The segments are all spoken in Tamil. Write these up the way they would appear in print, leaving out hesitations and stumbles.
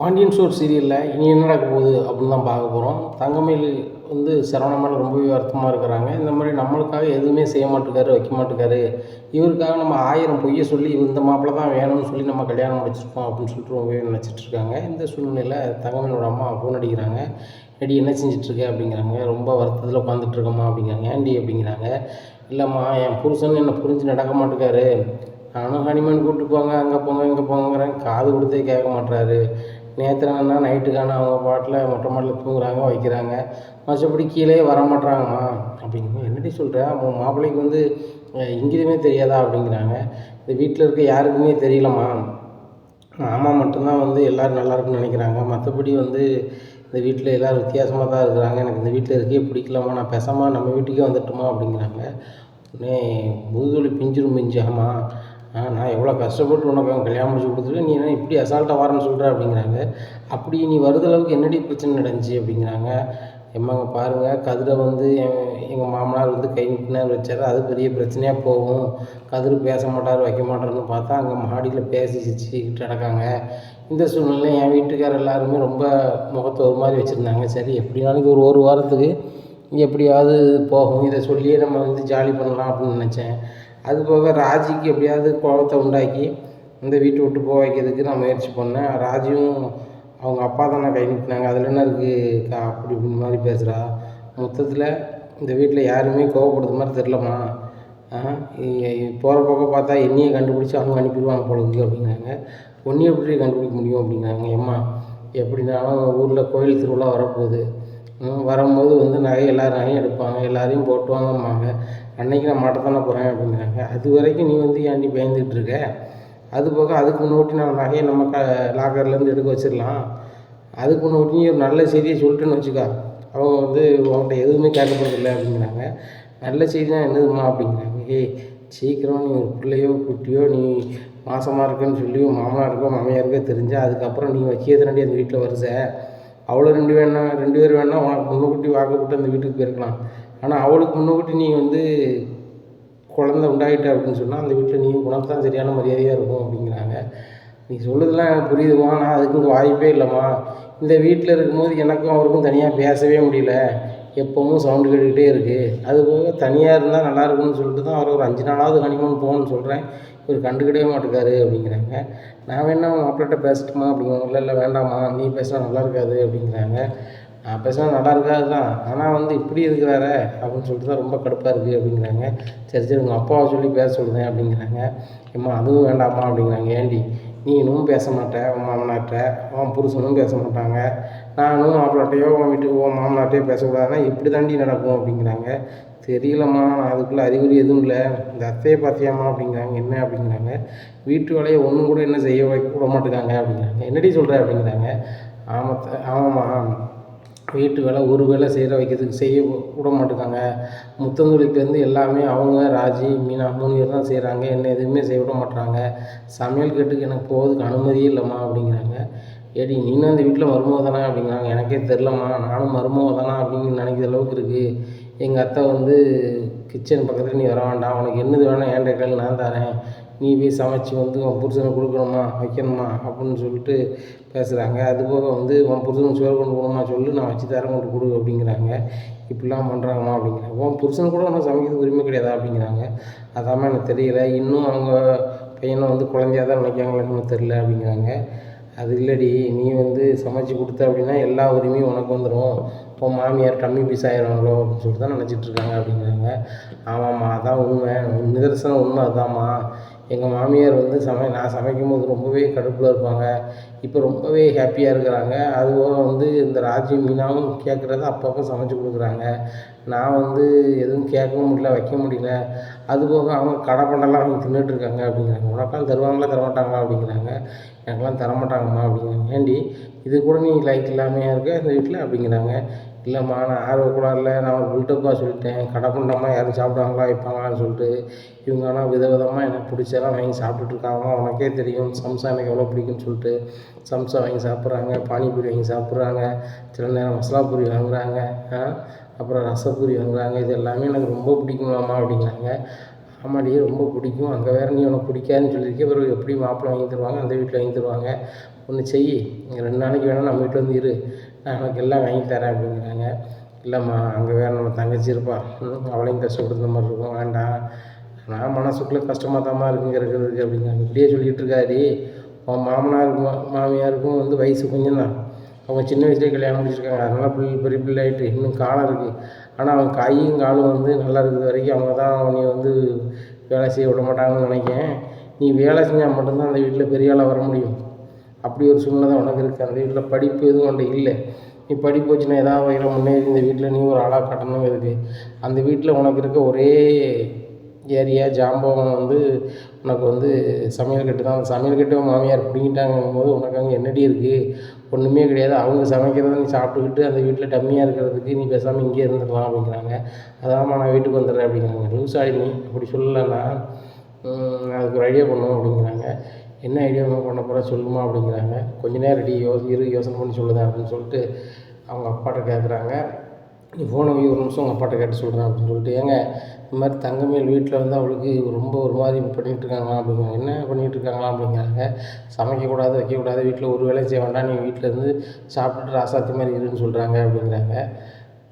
பாண்டியன் ஸ்டோர் சீரியலில் இனி என்ன நடக்க போகுது அப்படின்னு தான் பார்க்க போகிறோம். தங்கமயில் சரவணா மேலே ரொம்பவே வருத்தமாக இருக்கிறாங்க. இந்த மாதிரி நம்மளுக்காக எதுவுமே செய்ய மாட்டேங்காரு, வைக்க மாட்டேங்காரு. இவருக்காக நம்ம 1000 பொய்யை சொல்லி இந்த மாப்பிள்ளை தான் வேணும்னு சொல்லி நம்ம கல்யாணம் முடிச்சிருக்கோம் அப்படின்னு சொல்லிட்டு ரொம்பவே நினச்சிட்டு இருக்காங்க. இந்த சூழ்நிலையில் தங்கமயிலோட அம்மா ஃபோன் அடிக்கிறாங்க. "ஏடி என்ன செஞ்சிட்ருக்க?" அப்படிங்கிறாங்க. "ரொம்ப வருத்தத்தில் உட்காந்துட்ருக்கம்மா" அப்படிங்கிறாங்க. "ஏன்டி?" அப்படிங்கிறாங்க. "இல்லைம்மா, என் புருஷன் என்னை புரிஞ்சு நடக்க மாட்டேங்காரு. நானும் ஹனிமூன் கூப்பிட்டு போங்க, அங்கே போங்க இங்கே போங்கிறேன், காது கொடுத்தே கேட்க மாட்றாரு. நேற்றுனா நைட்டுக்கான அவங்க பாட்டில் மொட்டை மாடியில் தூங்குறாங்க, வைக்கிறாங்க. மற்றபடி கீழே வர மாட்றாங்கம்மா" அப்படிங்கிறாங்க. "என்னடி சொல்கிற? உன் மாப்பிள்ளைக்கு இங்கிதுமே தெரியாதா?" அப்படிங்கிறாங்க. "இந்த வீட்டில் இருக்க யாருக்குமே தெரியலம்மா. மாமா மட்டும்தான் எல்லோரும் நல்லா இருக்குன்னு நினைக்கிறாங்க. மற்றபடி இந்த வீட்டில் எல்லோரும் வித்தியாசமாக தான் இருக்கிறாங்க. எனக்கு இந்த வீட்டில் இருக்கே பிடிக்கலம்மா. நான் பேசாமல் நம்ம வீட்டுக்கே வந்துட்டுமா" அப்படிங்கிறாங்க. உடனே முதுகுவலி பிஞ்சிரும் பிஞ்சாமா, நான் எவ்வளோ கஷ்டப்பட்டு உனக்கு கல்யாணம் முடிச்சு கொடுத்துருக்கேன், நீ என்ன இப்படி அசால்ட்டாக வரேன்னு சொல்கிற அப்படிங்கிறாங்க. "அப்படி நீ வருதளவுக்கு என்னடி பிரச்சனை நடந்துச்சு?" அப்படிங்கிறாங்க. "எம்மாங்க பாருங்கள், கதிரை எங்கள் மாமனார் கை நீட்டினார் வச்சார், அது பெரிய பிரச்சனையாக போகும். கதிர் பேச மாட்டார், வைக்க மாட்டார்னு பார்த்தா அங்கே மாடியில் பேசி சிரிச்சுக்கிட்டு நடக்காங்க. இந்த சூழ்நிலை என் வீட்டுக்காரர் எல்லாருமே ரொம்ப முகத்தை ஒரு மாதிரி வச்சுருந்தாங்க. சரி, எப்படினாலும் இது ஒரு வாரத்துக்கு எப்படியாவது போகும், இதை சொல்லியே நம்ம ஜாலி பண்ணலாம் அப்படின்னு நினச்சேன். அதுபோக ராஜிக்கு எப்படியாவது கோபத்தை உண்டாக்கி இந்த வீட்டை விட்டு போக வைக்கிறதுக்கு நான் முயற்சி பண்ணேன். ராஜியும் அவங்க அப்பா தானே கை நீட்டினாங்க, அதில் என்ன இருக்குது அப்படி இப்படின்னு மாதிரி பேசுகிறா. மொத்தத்தில் இந்த வீட்டில் யாருமே கோவப்படுற மாதிரி தெரிலம்மா. போகிற பக்கம் பார்த்தா என்னையே கண்டுபிடிச்சி அவங்க அனுப்பிடுவாங்க போல இருக்குது" அப்படிங்கிறாங்க. "ஒன்றையை எப்படி கண்டுபிடிக்க முடியும்?" அப்படிங்கிறாங்க. "எம்மா, எப்படினாலும் ஊரில் கோயில் திருவிழா வரப்போகுது. வரும்போது எல்லார் நகையும் எடுப்பாங்க, எல்லாரையும் போட்டு வாங்கம்பாங்க. அன்றைக்கி நான் மாட்டத்தானே போகிறேன்" அப்படிங்கிறாங்க. "அது வரைக்கும் நீ ஏன்டி பயந்துகிட்டு இருக்க? அதுபோக அதுக்கு முன்னோட்டி நான் நகையை நம்ம லாக்கர்லேருந்து எடுக்க வச்சிடலாம். அதுக்கு முன்னோட்டி நீ ஒரு நல்ல செய்தியை சொல்லிட்டுன்னு வச்சுக்கா, அவங்க உங்கள்கிட்ட எதுவுமே கேட்கப்படுறதில்ல" அப்படிங்கிறாங்க. "நல்ல செய்தினா என்னதும்மா?" அப்படிங்கிறாங்க. "ஏய், சீக்கிரம் நீ ஒரு பிள்ளையோ குட்டியோ நீ மாசமாக இருக்குன்னு சொல்லி மாமனாருக்கோ மாமியாருக்கோ தெரிஞ்சால் அதுக்கப்புறம் நீ வைக்கிறதுனாடி அந்த வீட்டில் வருஷ. அவ்வளோ 2 பேர் வேணா உனக்கு முன்னுக்கூட்டி வாக்கப்பட்டு அந்த வீட்டுக்கு போயிருக்கலாம். ஆனால் அவளுக்கு முன்னுக்கூட்டி நீ குழந்த உண்டாகிட்ட அப்படின்னு சொன்னால் அந்த வீட்டில் நீ உனக்கு தான் சரியான மரியாதையாக இருக்கும்" அப்படிங்கிறாங்க. "நீ சொல்லுறதுலாம் எனக்கு புரியுதுமா, ஆனால் அதுக்கு வாய்ப்பே இல்லைம்மா. இந்த வீட்டில் இருக்கும்போது எனக்கும் அவருக்கும் தனியாக பேசவே முடியல. எப்போவும் சவுண்டு கேட்டுக்கிட்டே இருக்குது. அதுபோக தனியாக இருந்தால் நல்லாயிருக்கும்னு சொல்லிட்டு தான் அவர் ஒரு 5 நாளாவது ஹனிமூன் போகணுன்னு சொல்கிறேன். இவர் கண்டுக்கிடவே மாட்டேங்காரு" அப்படிங்கிறாங்க. "நான் வேணா மாப்பிள்ளைகிட்ட பேசட்டுமா?" அப்படிங்கிறாங்க. "இல்லை இல்லை வேண்டாம்மா, நீ பேசினா நல்லா இருக்காது" அப்படிங்கிறாங்க. "நான் பேசினா நல்லா இருக்காது தான், ஆனால் இப்படி இருக்கிறாரே அப்படின்னு சொல்லிட்டு தான் ரொம்ப கடுப்பாக இருக்குது" அப்படிங்கிறாங்க. "சரி சரி, உங்கள் அப்பாவை சொல்லி பேச சொல்லுதேன்" அப்படிங்கிறாங்க. "ஏம்மா, அதுவும் வேண்டாம்மா" அப்படிங்கிறாங்க. "ஏண்டி, நீனும் பேச மாட்டேன், உன் மாமனார்கிட்ட உன் புருஷனும் பேச மாட்டாங்க, நானும் மாப்பிள்ளாட்டையோ உன் வீட்டுக்கு உன் மாமனார்ட்டையோ பேசக்கூடாதுன்னா இப்படி தாண்டி நடக்கும்" அப்படிங்கிறாங்க. "தெரியலம்மா, நான் அதுக்குள்ளே அறிகுறி எதுவும் இல்லை. இந்த அத்தையை பார்த்தியாம்மா?" அப்படிங்கிறாங்க. "என்ன?" அப்படிங்கிறாங்க. "வீட்டு வேலையை ஒன்றும் கூட என்ன செய்ய வைக்க விட மாட்டேங்காங்க" அப்படிங்கிறாங்க. "என்னடி சொல்கிற?" அப்படிங்கிறாங்க. "ஆமாம்மா, வீட்டு வேலை ஒரு வேலை செய்ய விட மாட்டேங்காங்க. முத்தந்தொழிலேருந்து எல்லாமே அவங்க, ராஜி, மீனா 3 பேர் தான் செய்கிறாங்க. என்ன எதுவுமே செய்ய விட மாட்றாங்க. சமையல் கட்டுக்கு எனக்கு போகிறதுக்கு அனுமதியே இல்லைம்மா" அப்படிங்கிறாங்க. "ஏடி, நீனும் அந்த வீட்டில் மருமக தானே?" அப்படிங்கிறாங்க. "எனக்கே தெரிலம்மா, நானும் மருமக தானா அப்படின்னு நினைக்கிற அளவுக்கு இருக்குது. எங்கள் அத்தை கிச்சன் பக்கத்தில் நீ வர வேண்டாம், உனக்கு என்னது வேணால் என்கிட்ட கேளு, நான் தரேன். நீ போய் சமைச்சி உன் புருஷனுக்கு கொடுக்கணுமா வைக்கணுமா அப்படின்னு சொல்லிட்டு பேசுகிறாங்க. அதுபோக உன் புருஷனுக்கு சோறு கொண்டு போகணுமா சொல்லு, நான் வச்சு தரேன், கொண்டு கொடு" அப்படிங்கிறாங்க. "இப்படிலாம் பண்ணுறாங்கம்மா" அப்படிங்கிறாங்க. "உன் புருஷனுக்கு கூட உனக்கு சமைக்கிறதுக்கு உரிமை கிடையாதா?" அப்படிங்கிறாங்க. "அதாம்மா எனக்கு தெரியல, இன்னும் அவங்க பையனை குழந்தையா தான் நினைக்கிறாங்களா என்னமோ தெரில" அப்படிங்கிறாங்க. "அது இல்லடி, நீ சமைச்சு கொடுத்த அப்படின்னா எல்லா உரிமையும் உனக்கு வந்துடும். உன் மாமியார் டம்மி பீஸ் ஆயிடுவாங்களோ அப்படின்னு சொல்லிட்டு தான் நினச்சிட்ருக்காங்க" அப்படிங்கிறாங்க. "ஆமாம்மா, அதான் உண்மை, நிதர்சன உண்மை அதாம்மா. எங்கள் மாமியார் நான் சமைக்கும்போது ரொம்பவே கடுப்பில் இருப்பாங்க. இப்போ ரொம்பவே ஹாப்பியாக இருக்கிறாங்க. அதுபோக இந்த ராஜி, மீனாவும் கேட்குறத அப்பப்போ சமைச்சு கொடுக்குறாங்க. நான் எதுவும் கேட்கவும் முடியல, வைக்க முடியல. அதுபோக அவங்க கடை பண்டெல்லாம் வாங்கி தின்னுட்டுருக்காங்க" அப்படிங்கிறாங்க. "உனக்கெல்லாம் தருவாங்களா தரமாட்டாங்களா?" அப்படிங்கிறாங்க. "எனக்கெல்லாம் தரமாட்டாங்கம்மா" அப்படிங்கிறாங்க. "ஏன்டி, இது கூட நீ லைக் இல்லாமையா இருக்க இந்த வீட்டில்?" அப்படிங்கிறாங்க. "இல்லைம்மா, நான் ஆர்வக்கூடாதுல, நான் ஒரு பில்டப்பாக சொல்லிட்டேன். கடை பண்டமாக யாரும் சாப்பிடுவாங்களா வைப்பாங்களான்னு சொல்லிட்டு. இவங்க ஆனால் விதவிதமாக எனக்கு பிடிச்சதெல்லாம் வாங்கி சாப்பிட்டுட்ருக்காங்கம்மா. உனக்கே தெரியும் சம்சா எனக்கு எவ்வளோ பிடிக்கும்னு சொல்லிட்டு. சம்சா வாங்கி சாப்பிட்றாங்க, பானிபூரி வாங்கி சாப்பிட்றாங்க, சில நேரம் மசாலா பூரி வாங்குறாங்க, அப்புறம் ரசப்பூரி வாங்குறாங்க. இது எல்லாமே எனக்கு ரொம்ப பிடிக்குமாம்மா" அப்படிங்கிறாங்க. ஆமாடி ரொம்ப பிடிக்கும், அங்கே வேறு நீ உனக்கு பிடிக்காதுன்னு சொல்லியிருக்கே, பிறகு எப்படி மாப்பிள்ளை வாங்கி தருவாங்க, அந்த வீட்டில் வாங்கி தருவாங்க, ஒன்று செய், இங்கே 2 நாளைக்கு வேணால் நம்ம வீட்டில் வந்து இரு, நான் உனக்கு எல்லாம் வாங்கி தரேன் அப்படிங்கிறாங்க. இல்லைம்மா அங்கே வேறு நம்ம தங்கச்சி இருப்பான், அவளையும் கஷ்டப்படுத்துற மாதிரி இருக்கும், வேண்டாம், நான் மனசுக்குள்ளே கஷ்டமாக தாம்மா இருக்குங்க இருக்கிறதுக்கு அப்படிங்கிறாங்க. இப்படியே சொல்லிகிட்டு இருக்காடி, உன் மாமனாருக்கும் மாமியாருக்கும் வந்து வயசு கொஞ்சம் தான், அவங்க சின்ன வயசுலேயே கல்யாணம் முடிச்சிருக்காங்க, அதனால் பெரிய பிள்ளை ஆகிட்டு இன்னும் காலம் இருக்குது. ஆனால் அவங்க கையும் காலும் வந்து நல்லா இருக்கிற வரைக்கும் அவங்க தான் அவனை வந்து வேலை செய்ய விட மாட்டாங்கன்னு நினைக்கிறேன். நீ வேலை செஞ்சால் மட்டும்தான் அந்த வீட்டில் பெரிய ஆளாக வர முடியும். அப்படி ஒரு சூழ்நிலை தான் உனக்கு இருக்குது. அந்த வீட்டில் படிப்பு எதுவும் உன்ட்ட இல்லை. நீ படிப்பு வச்சுன்னா ஏதாவது வகையில் முன்னேறி இந்த வீட்டில் நீ ஒரு ஆளாக காட்டணும் இருக்குது. அந்த வீட்டில் உனக்கு இருக்க ஒரே ஏரியா ஜாம்பவம் வந்து உனக்கு வந்து சமையல் கட்டு தான். அந்த சமையல் கட்டு மாமியார் பிடிங்கிட்டாங்கும் போது உனக்கு அங்கே என்னடி இருக்குது? ஒன்றுமே கிடையாது. அவங்க சமைக்கிறத நீ சாப்பிட்டுக்கிட்டு அந்த வீட்டில் டம்மியாக இருக்கிறதுக்கு நீ பேசாமல் இங்கே இருந்துக்கலாம் அப்படிங்கிறாங்க. அதாம்மா நான் வீட்டுக்கு வந்துடுறேன் அப்படிங்கிறாங்க. லூசாடி நீ அப்படி சொல்லலைன்னா அதுக்கு ஒரு ஐடியா பண்ணுவோம் அப்படிங்கிறாங்க. என்ன ஐடியா பண்ண போகிற சொல்லுமா அப்படிங்கிறாங்க. கொஞ்ச நேரம் யோசனை பண்ணி சொல்லுதேன் அப்படின்னு சொல்லிட்டு அவங்க அப்பாட்ட கேட்குறாங்க. நீ ஃபோனை போய் ஒரு நிமிஷம் உங்கள் அப்பாட்ட கேட்டு சொல்கிறேன் அப்படின்னு சொல்லிட்டு, ஏங்க இந்த மாதிரி தங்கமேல் வீட்டில் வந்து அவளுக்கு ரொம்ப ஒரு மாதிரி பண்ணிகிட்ருக்காங்களா அப்படிங்கிறாங்க. என்ன பண்ணிகிட்ருக்காங்களா அப்படிங்கிறாங்க. சமைக்கக்கூடாது வைக்கக்கூடாது, வீட்டில் ஒரு வேலையும் செய்ய வேண்டாம், நீ வீட்டில் இருந்து சாப்பிட்டுட்டு ராசாத்தி மாதிரி இருன்னு சொல்கிறாங்க அப்படிங்கிறாங்க.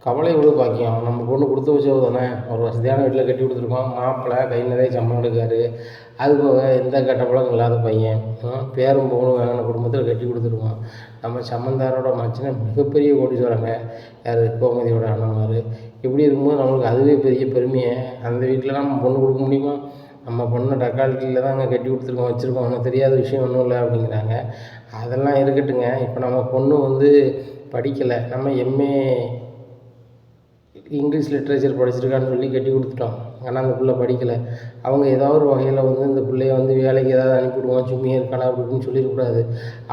கவலை விட பாக்கியம், நம்ம பொண்ணு கொடுத்து வச்சது தானே, ஒரு வசதியான வீட்டில் கட்டி கொடுத்துருக்கோம், மாப்பிள்ளை கை நிறைய சம்பளம் எடுக்காரு, அது போக எந்த கெட்ட பழக்கம் இல்லாத பையன், பேரும் பொண்ணும் வாங்கின குடும்பத்தில் கட்டி கொடுத்துருக்கோம். நம்ம சம்மந்தாரோட மச்சின மிகப்பெரிய கோடீஸ்வரங்க, யார் கோமதியோட அண்ணன்மார். இப்படி இருக்கும்போது நம்மளுக்கு அதுவே பெரிய பெருமையை, அந்த வீட்டில் நம்ம பொண்ணு கொடுக்க முடியுமா? நம்ம பொண்ணை டக்கால்ட்டியில் தான் அங்கே கட்டி கொடுத்துருக்கோம் வச்சுருக்கோம், ஒன்றும் தெரியாத விஷயம் ஒன்றும் இல்லை அப்படிங்கிறாங்க. அதெல்லாம் இருக்கட்டுங்க, இப்போ நம்ம பொண்ணு வந்து படிக்கலை, நம்ம எம்ஏ இங்கிலீஷ் லிட்ரேச்சர் படிச்சிருக்கான்னு சொல்லி கட்டி கொடுத்துட்டோம். ஆனால் அந்த பிள்ளை படிக்கலை. அவங்க ஏதாவது ஒரு வகையில் வந்து இந்த பிள்ளைய வந்து வேலைக்கு ஏதாவது அனுப்பிவிடுவோம், சும்மியாக இருக்கலாம் அப்படி இப்படின்னு சொல்லிடக்கூடாது.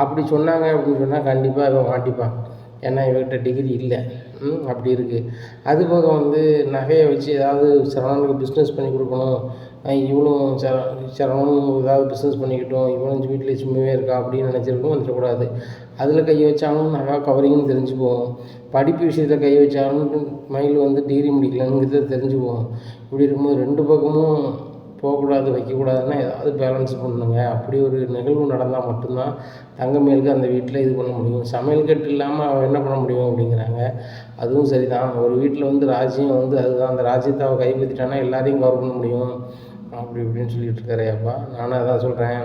அப்படி சொன்னாங்க அப்படின்னு சொன்னால் கண்டிப்பாக இவன் மாட்டிப்பான். ஏன்னா இவர்கிட்ட டிகிரி இல்லை, அப்படி இருக்குது. அதுபோக வந்து நகையை வச்சு ஏதாவது சரவணனுக்கு பிஸ்னஸ் பண்ணி கொடுக்கணும், இவனும் சரவணனும் ஏதாவது பிஸ்னஸ் பண்ணிக்கிட்டோம், இவனும் வீட்டில் சும்மாவே இருக்கா அப்படின்னு நினச்சிருக்கோம், வந்துடக்கூடாது. அதில் கை வச்சாலும் நகை கவரிங்னு தெரிஞ்சு போகும். படிப்பு விஷயத்தில் கை வச்சாலும் மயில் வந்து டிகிரி முடிக்கலங்கிறது தெரிஞ்சு போகும். இப்படி இருக்கும்போது 2 பக்கமும் போகக்கூடாது வைக்கக்கூடாதுன்னா ஏதாவது பேலன்ஸ் பண்ணணுங்க. அப்படி ஒரு நிகழ்வு நடந்தால் மட்டும்தான் தங்கமேலுக்கு அந்த வீட்டில் இது பண்ண முடியும். சமையல் கட்டு இல்லாமல் அவன் என்ன பண்ண முடியும் அப்படிங்கிறாங்க. அதுவும் சரி தான், ஒரு வீட்டில் வந்து ராஜ்யம் வந்து அதுதான், அந்த ராஜ்யத்தை அவள் கைப்பற்றிட்டானா எல்லாரையும் கவர் பண்ண முடியும் அப்படி இப்படின்னு சொல்லிகிட்டு இருக்காரேப்பா. நானும் அதான் சொல்கிறேன்,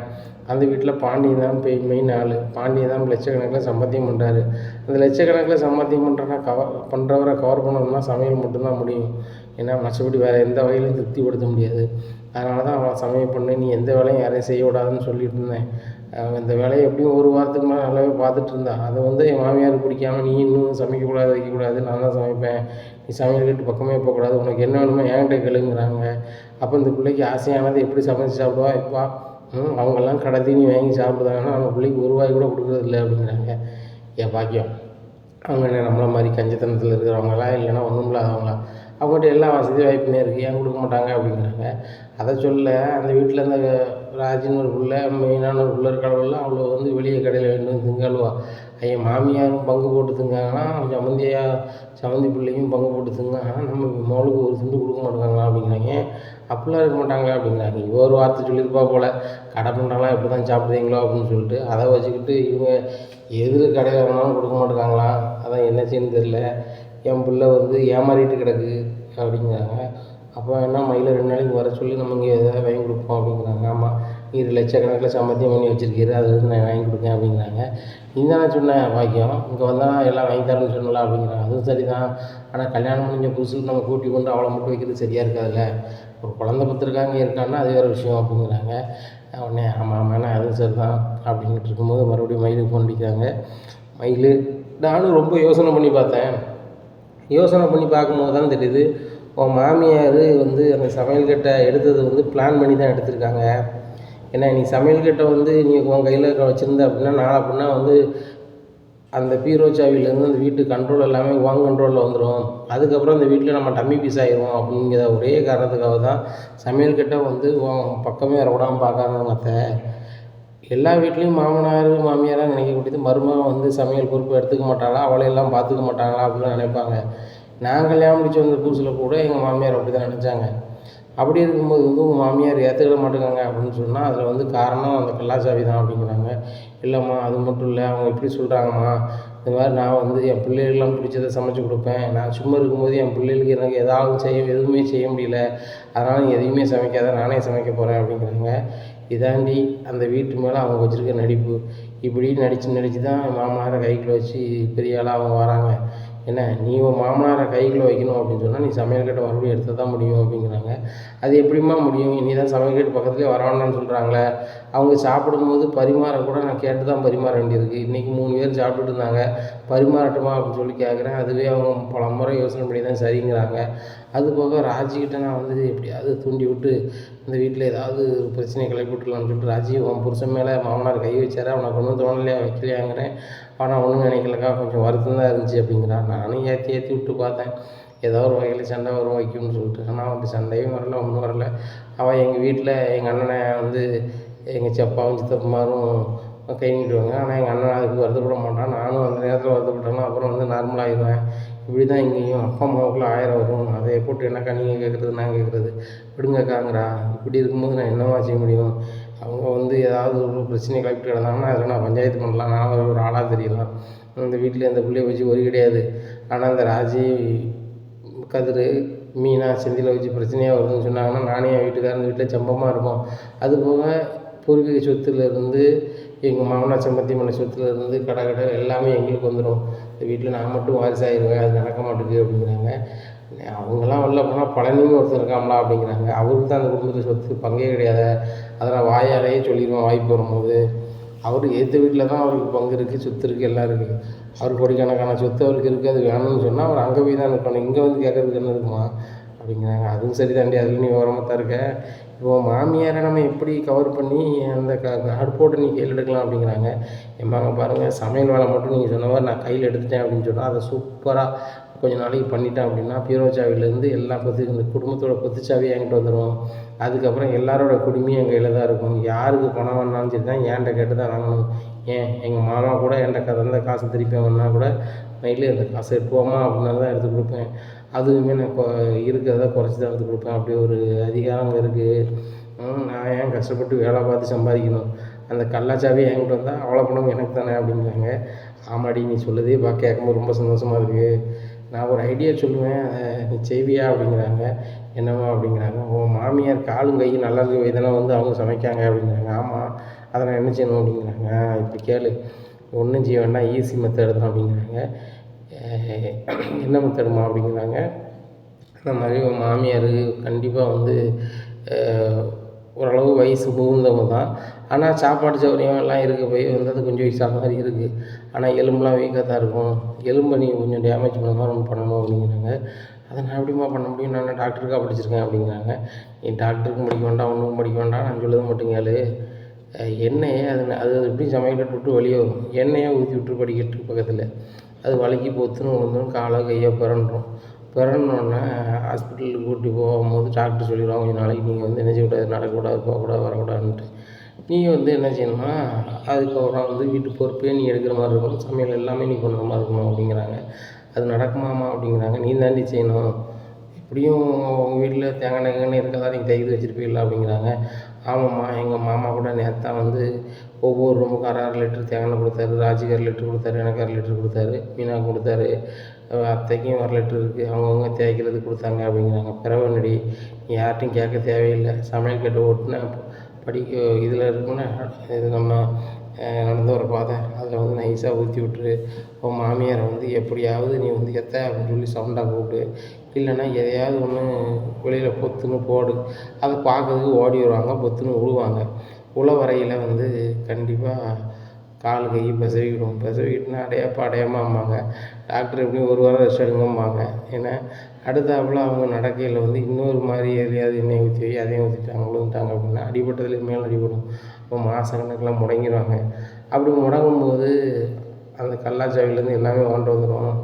அந்த வீட்டில் பாண்டியன் தான் மெயின் ஆள். பாண்டியன் தான் லட்சக்கணக்கில் சம்பாத்தியம் பண்ணுறாரு. அந்த லட்சக்கணக்கில் சம்பாத்தியம் பண்ணுறவரை கவர் பண்ணணும்னா சமையல் மட்டும்தான் முடியும். ஏன்னா மற்றபடி வேறு எந்த வகையிலையும் திருப்திப்படுத்த முடியாது. அதனால தான் அவன் சமையல் பண்ணு, நீ எந்த வேலையும் யாரையும் செய்ய விடாதுன்னு சொல்லிட்டு இருந்தேன். இந்த வேலையை எப்படியும் ஒரு வாரத்துக்கு மேலே நல்லாவே பார்த்துட்டு இருந்தான். அதை வந்து என் மாமியாருக்கு பிடிக்காமல், நீ இன்னும் சமைக்கக்கூடாது வைக்கக்கூடாது, நான் தான் சமைப்பேன், நீ சமையல் கட்டு பக்கமே போகக்கூடாது, உனக்கு என்ன வேணுமோ என்கிட்ட கேளுங்கிறாங்க. அப்போ இந்த பிள்ளைக்கு ஆசையானது எப்படி சமைச்சு சாப்பிடுவா இப்பா? அவங்கெல்லாம் கடை தீனி வாங்கி சாப்பிடுதாங்கன்னா நம்ம பிள்ளைக்கு ஒரு ரூபாய் கூட கொடுக்குறதில்ல அப்படிங்கிறாங்க. என் பாக்கியம், அவங்க என்ன நம்மளை மாதிரி கஞ்சத்தனத்தில் இருக்கிறவங்களாம் இல்லைன்னா ஒன்றும் இல்லாதவங்களா? அவங்ககிட்ட எல்லா வசதி வாய்ப்புமே இருக்குது, ஏன் கொடுக்க மாட்டாங்க அப்படிங்கிறாங்க. அதை சொல்ல அந்த வீட்டில் இந்த ராஜின்னு ஒரு பிள்ளை, மெயினான ஒரு பிள்ளை இருக்கிறவள்ள அவ்வளோ வந்து வெளியே கடையில் வேண்டும் திங்கழுவா. என் மாமியாரும் பங்கு போட்டு திங்காங்கன்னா சம்மந்தி பிள்ளையும் பங்கு போட்டு திங்காங்கன்னா நம்ம மகளுக்கு ஒரு துண்டு கொடுக்க மாட்டாங்களா அப்படிங்கிறாங்க. அப்படிலாம் இருக்க மாட்டாங்களா அப்படிங்கிறாங்க. இவ ஒரு வார்த்தை சொல்லியிருப்பா போல், கடை பண்ணுறாங்களா எப்படி தான் சாப்பிடுவீங்களோ அப்படின்னு சொல்லிட்டு அதை வச்சுக்கிட்டு இவங்க எதிர் கடையில் வேணாலும் கொடுக்க மாட்டேங்காங்களா. அதான் என்ன செய்யணும்னு தெரில. என் பிள்ளை வந்து ஏமாறிட்டு கிடக்கு அப்படிங்கிறாங்க. அப்போ என்ன மயில 2 நாளைக்கு வர சொல்லி நம்ம இங்கே எதாவது வாங்கி கொடுப்போம் அப்படிங்கிறாங்க. ஆமாம், நீ லட்சக்கணக்கில் சம்பாத்தியம் பண்ணி வச்சுருக்கீரு, அது வந்து நான் வாங்கி கொடுக்கேன் அப்படிங்கிறாங்க. நீ தானே சொன்னேன் பாக்கியம், இங்கே வந்தால் எல்லாம் வாங்கி தரேன்னு சொன்னலாம் அப்படிங்கிறாங்க. அதுவும் சரி தான், ஆனால் கல்யாணம் முடிஞ்ச புதுசில் நம்ம கூட்டி கொண்டு அவளை மட்டும் வைக்கிறது சரியாக இருக்காதுல்ல. ஒரு குழந்தை பத்திருக்காங்க இருக்கான்னா அது வேறு விஷயம் அப்படிங்கிறாங்க. உடனே ஆமாம் அதுவும் சரி தான் அப்படின்ட்டு இருக்கும்போது மறுபடியும் மயிலுக்கு ஃபோன் அடிக்கிறாங்க. மயில், நானும் ரொம்ப யோசனை பண்ணி பார்த்தேன். யோசனை பண்ணி பார்க்கும்போது தான் தெரியுது, உன் மாமியார் வந்து அந்த சமையல் கட்டை எடுத்தது வந்து பிளான் பண்ணி தான் எடுத்திருக்காங்க. ஏன்னா நீ சமையல் கட்டை வந்து நீ உன் கையில் வச்சுருந்த அப்படின்னா நாளை அப்படின்னா வந்து அந்த பீரோ சாவிலேருந்து அந்த வீட்டு கண்ட்ரோல் எல்லாமே உன் கண்ட்ரோலில் வந்துடும். அதுக்கப்புறம் அந்த வீட்டில் நம்ம டம்மி பீஸ் ஆகிடுவோம் அப்படிங்கிற ஒரே காரணத்துக்காக தான் சமையல் கட்டை வந்து உன் பக்கமே வரவிடாமல் பார்க்காங்க. மற்ற எல்லா வீட்லேயும் மாமனார் மாமியாராக நினைக்கக்கூடியது மருமகன் வந்து சமையல் பொறுப்பு எடுத்துக்க மாட்டாளா, அவளையெல்லாம் பார்த்துக்க மாட்டாங்களா அப்படிலாம் நினைப்பாங்க. நான் கல்யாணம் முடிச்சு வந்த புதுசில் கூட எங்கள் மாமியார் அப்படி தான் நினச்சாங்க. அப்படி இருக்கும்போது வந்து உங்கள் மாமியார் ஏற்றுக்கிட மாட்டேங்காங்க அப்படின்னு சொன்னால் அதில் வந்து காரணம் அந்த கல்லாச்சாவி தான் அப்படிங்கிறாங்க. இல்லைம்மா அது மட்டும் இல்லை, அவங்க எப்படி சொல்கிறாங்கம்மா, இந்த மாதிரி நான் வந்து என் பிள்ளைகளுக்கெல்லாம் பிடிச்சதை சமைச்சு கொடுப்பேன். நான் சும்மா இருக்கும்போது என் பிள்ளைகளுக்கு எனக்கு எதுவுமே செய்ய முடியல. அதனால் நீ எதையுமே சமைக்காத, நானே சமைக்க போகிறேன் அப்படிங்கிறாங்க. இதாண்டி அந்த வீட்டு மேலே அவங்க வச்சுருக்க நடிப்பு. இப்படி நடித்து தான் என் மாமனாரை கைக்குள்ள வச்சு பெரிய ஆளாக அவங்க வராங்க. என்ன நீ உன் மாமனாரை கைக்குள்ள வைக்கணும் அப்படின்னு சொன்னால் நீ சமையல் கட்டை மறுபடியும் எடுத்தால் தான் முடியும் அப்படிங்கிறாங்க. அது எப்படிம்மா முடியும், நீ தான் சமையல் கட்டு பக்கத்துலேயே வர வேண்டாம்னு சொல்கிறாங்களே. அவங்க சாப்பிடும்போது பரிமாற கூட நான் கேட்டு தான் பரிமாற வேண்டியிருக்கு. இன்றைக்கி 3 பேர் சாப்பிட்டுட்டு இருந்தாங்க, பரிமாறட்டுமா அப்படின்னு சொல்லி கேட்குறேன். அதுவே அவங்க பல முறை யோசனை பண்ணி தான் சரிங்கிறாங்க. அதுபோக ராஜிக்கிட்ட நான் வந்து எப்படியாவது தூண்டி விட்டு இந்த வீட்டில் ஏதாவது ஒரு பிரச்சனையை கிளப்பி விட்டுலான்னு சொல்லிட்டு, ராஜி உன் புருஷன் மேலே மாமனார் கை வச்சாரா, உனக்கு ஒன்றும் தோணலையா வைக்கலையாங்கிறேன். ஆனால் ஒன்றும் நினைக்கலக்கா, கொஞ்சம் வருத்தம் தான் இருந்துச்சு அப்படிங்கிறான். நானும் ஏற்றி விட்டு பார்த்தேன், ஏதோ ஒரு வகையில் சண்டை வரும் வைக்கும்னு சொல்லிட்டு. ஆனால் அவனுக்கு சண்டையும் வரல, ஒன்றும் வரல. அவன் எங்கள் வீட்டில் எங்கள் அண்ணனை வந்து எங்கள் சித்தப்பாவும் சித்தப்பமாரும் கை நீட்டுவாங்க. ஆனால் எங்கள் அண்ணன் அதுக்கு வருத்தப்பட மாட்டான். நானும் அந்த நேரத்தில் வருத்தப்பட்டேன்னா அப்புறம் வந்து நார்மலாகிடுவேன். இப்படி தான் இங்கேயும் அப்பா அம்மாவுக்குள்ள 1000 வரும். அதை போட்டு என்னக்கா நீங்கள் கேட்குறது நான் கேட்குறது, விடுங்கக்காங்கிறா. இப்படி இருக்கும்போது நான் என்னவா செய்ய முடியும். அவங்க வந்து ஏதாவது ஒரு பிரச்சனையை கிளப்பிட்டு கிடந்தாங்கன்னா அதில் நான் பஞ்சாயத்து பண்ணலாம், நான் ஒரு ஆளாக தெரியலாம். இந்த வீட்டில் இந்த பிள்ளைய வச்சு ஒரு கிடையாது. ஆனால் இந்த ராஜி, கதிர், மீனா, செந்தில் வச்சு பிரச்சனையாக வருதுன்னு சொன்னாங்கன்னா நானே என் வீட்டுக்காரன் வீட்டில் சம்பமாக இருக்கும். அதுபோக பூர்வீக சொத்துலேருந்து எங்கள் மாமனார் சம்பந்தி பண்ண சொத்துலேருந்து கடை எல்லாமே எங்களுக்கு வந்துடும். இந்த வீட்டில் நான் மட்டும் வாரிசாகிடுவேன், அது நடக்க மாட்டேங்குது அப்படிங்கிறாங்க. அவங்களாம் வெளில போனால் பழனின்னு ஒருத்தர் இருக்காங்களா அப்படிங்கிறாங்க. அவருக்கு தான் அந்த குடும்பத்து சொத்து பங்கே கிடையாது. அதை நான் வாயாலேயே சொல்லிடுவேன் வாய்ப்பு வரும்போது. அவர் எதிர்த்த வீட்டில் தான் அவருக்கு பங்கு இருக்குது, சொத்து இருக்குது, எல்லாம் இருக்குது. அவர் கோடிக்கணக்கான சொத்து அவருக்கு இருக்குது. அது வேணும்னு சொன்னால் அவர் அங்கே போய் தான் இருக்கணும், இங்கே வந்து கேட்கறதுக்கு என்ன இருக்குமா அப்படிங்கிறாங்க. அதுவும் சரி தாண்டி, அதில் நீ விவரமாக தான் இருக்க. இப்போ மாமியாரை நம்ம எப்படி கவர் பண்ணி அந்த அடுப்போட்டு நீ கையில் எடுக்கலாம் அப்படிங்கிறாங்க. எம்மாங்க பாருங்கள், சமையல் வேலை மட்டும் நீங்கள் சொன்ன மாதிரி நான் கையில் எடுத்துட்டேன் அப்படின்னு சொன்னால் அதை சூப்பராக கொஞ்சம் நாளைக்கு பண்ணிட்டேன் அப்படின்னா பீரோ சாவிலேருந்து எல்லா இந்த குடும்பத்தோட பொத்துச்சாவி என்கிட்ட வந்துடும். அதுக்கப்புறம் எல்லாரோட குடுமையும் என் கையில் தான் இருக்கும். யாருக்கு பணம் வேணாலும் சரி தான் என்கிட்ட கேட்டு தான் வாங்கணும். ஏன் எங்கள் மாமா கூட என்கிட்ட தந்த காசு திருப்பி வாங்கினா கூட நைட்லேயே அந்த காசை எடுத்துவோமா அப்படின்னா தான் எடுத்து கொடுப்பேன். அதுவுமே நான் இருக்கிறத குறைச்சி தான் எடுத்து கொடுப்பேன். அப்படி ஒரு அதிகாரம் இருக்குது. நான் ஏன் கஷ்டப்பட்டு வேலை பார்த்து சம்பாதிக்கணும். அந்த கல்லாச்சாவி என்கிட்ட வந்தால் அவ்வளோ பணம் எனக்கு தானே அப்படிங்கிறாங்க. ஆமாடி, நீ சொல்லுதே கேட்கும்போது ரொம்ப சந்தோஷமாக இருக்குது. நான் ஒரு ஐடியா சொல்லுவேன், அதை நீ செய்வியா அப்படிங்கிறாங்க. என்னம்மா அப்படிங்கிறாங்க. உன் மாமியார் காலும் கையும் நல்லா இருக்க போய் தானே வந்து அவங்க சமைக்காங்க அப்படிங்கிறாங்க. ஆமாம், அதை நான் என்ன செய்யணும் அப்படிங்கிறாங்க. இப்படி கேளு, ஒன்றும் செய்ய வேண்டாம், ஈஸி மெத்தடு தான் அப்படிங்கிறாங்க. என்ன மெத்தடுமா அப்படிங்கிறாங்க. அந்த மாதிரி உன் மாமியார் கண்டிப்பாக வந்து ஓரளவு வயசு முதிர்ந்தவங்க தான். ஆனால் சாப்பாடு சௌகரியம் எல்லாம் இருக்க போய் வந்து அது கொஞ்சம் வயசான மாதிரி இருக்குது. ஆனால் எலும்புலாம் வீக்காக தான் இருக்கும். எலும்பை நீங்கள் கொஞ்சம் டேமேஜ் பண்ண மாதிரி ஒன்று பண்ணணும் அப்படிங்கிறாங்க. அதை நான் எப்படிம்மா பண்ண முடியும், நான் டாக்டருக்காக படிச்சிருக்கேன் அப்படிங்கிறாங்க. நீ டாக்டருக்கும் படிக்க வேண்டாம், ஒன்றுக்கும் படிக்க வேண்டாம், நான் சொல்லது மட்டும் கேளு. எண்ணெயை அது எப்படி சமையல் கட்டு விட்டு வெளியே வரும், எண்ணெயை ஊற்றி விட்டு படிக்கட்டு பக்கத்தில் அது வலிக்கு பொத்துன்னு வந்துடும், காலை கையை பிறண்டுரும். பிறந்தோடனே ஹாஸ்பிட்டலுக்கு கூட்டி போகும்போது டாக்டர் சொல்லிடுவாங்க, கொஞ்சம் நாளைக்கு நீங்கள் வந்து என்ன செய்யக்கூடாது, நடக்கக்கூடாது, போகக்கூடாது, வரக்கூடாதுன்ட்டு. நீங்கள் வந்து என்ன செய்யணும்னா அதுக்கப்புறம் வந்து வீட்டு பொறுப்பே நீ எடுக்கிற மாதிரி இருக்கணும், சமையல் எல்லாமே நீ பண்ணுற மாதிரி இருக்கணும் அப்படிங்கிறாங்க. அது நடக்குமாமா அப்படிங்கிறாங்க. நீ தாண்டி செய்யணும், எப்படியும் உங்கள் வீட்டில் தேங்காய் எண்ணெய் இருக்கதான் நீங்கள் தைத்து வச்சுருப்பீங்களா அப்படிங்கிறாங்க. ஆமாம்மா, எங்கள் மாமா கூட நேற்று தான் வந்து ஒவ்வொரு ரூமுக்கு 6 லிட்டர் தேங்காய் கொடுத்தாரு. ராஜிக்கு 1 லிட்டர் கொடுத்தாரு, எனக்கு 1 லிட்டர் கொடுத்தாரு, மீனாவுக்கு கொடுத்தாரு, அத்தைக்கும் 1 லிட்டர் இருக்குது, அவங்கவுங்க தேய்க்கிறதுக்கு கொடுத்தாங்க அப்படிங்கிறாங்க. பிறவனடி நீ யார்ட்டையும் கேட்க தேவையில்லை, சமையல் கட்டு ஓட்டுன படிக்க இதில் இருக்குன்னா இது நம்ம நடந்து வர பாதை, அதில் வந்து நைஸாக ஊற்றி விட்டுரு. உன் மாமியாரை வந்து எப்படியாவது நீ வந்து அப்படின்னு சொல்லி சவுண்டாக கூப்பிட்டு, இல்லைன்னா எதையாவது ஒன்று வெளியில் பொத்துன்னு போடு. அதை பார்க்கறதுக்கு ஓடி வருவாங்க, பொத்துன்னு விழுவாங்க. உழ வரையில் வந்து கண்டிப்பாக கால் கை பிசவிக்கிட்டுனா அடையாப்பா அடையாமாம்பாங்க. டாக்டர் எப்படியும் 1 வாரம் ரெஸ்ட் எடுங்கம்பாங்க. ஏன்னா அடுத்தாப்புல அவங்க நடக்கையில் வந்து இன்னொரு மாதிரி எதையாவது எண்ணெய் ஊற்றி வை, அதையும் ஊற்றிட்டாங்க விழுந்துட்டாங்க அப்படின்னா அடிபட்டதுலேயும் மேலே அடிபடும். இப்போ மாதக்கணக்கெலாம் முடங்கிடுவாங்க. அப்படி முடங்கும்போது அந்த கல்லாச்சாவிலேருந்து எல்லாமே கொண்டு வந்துடும்.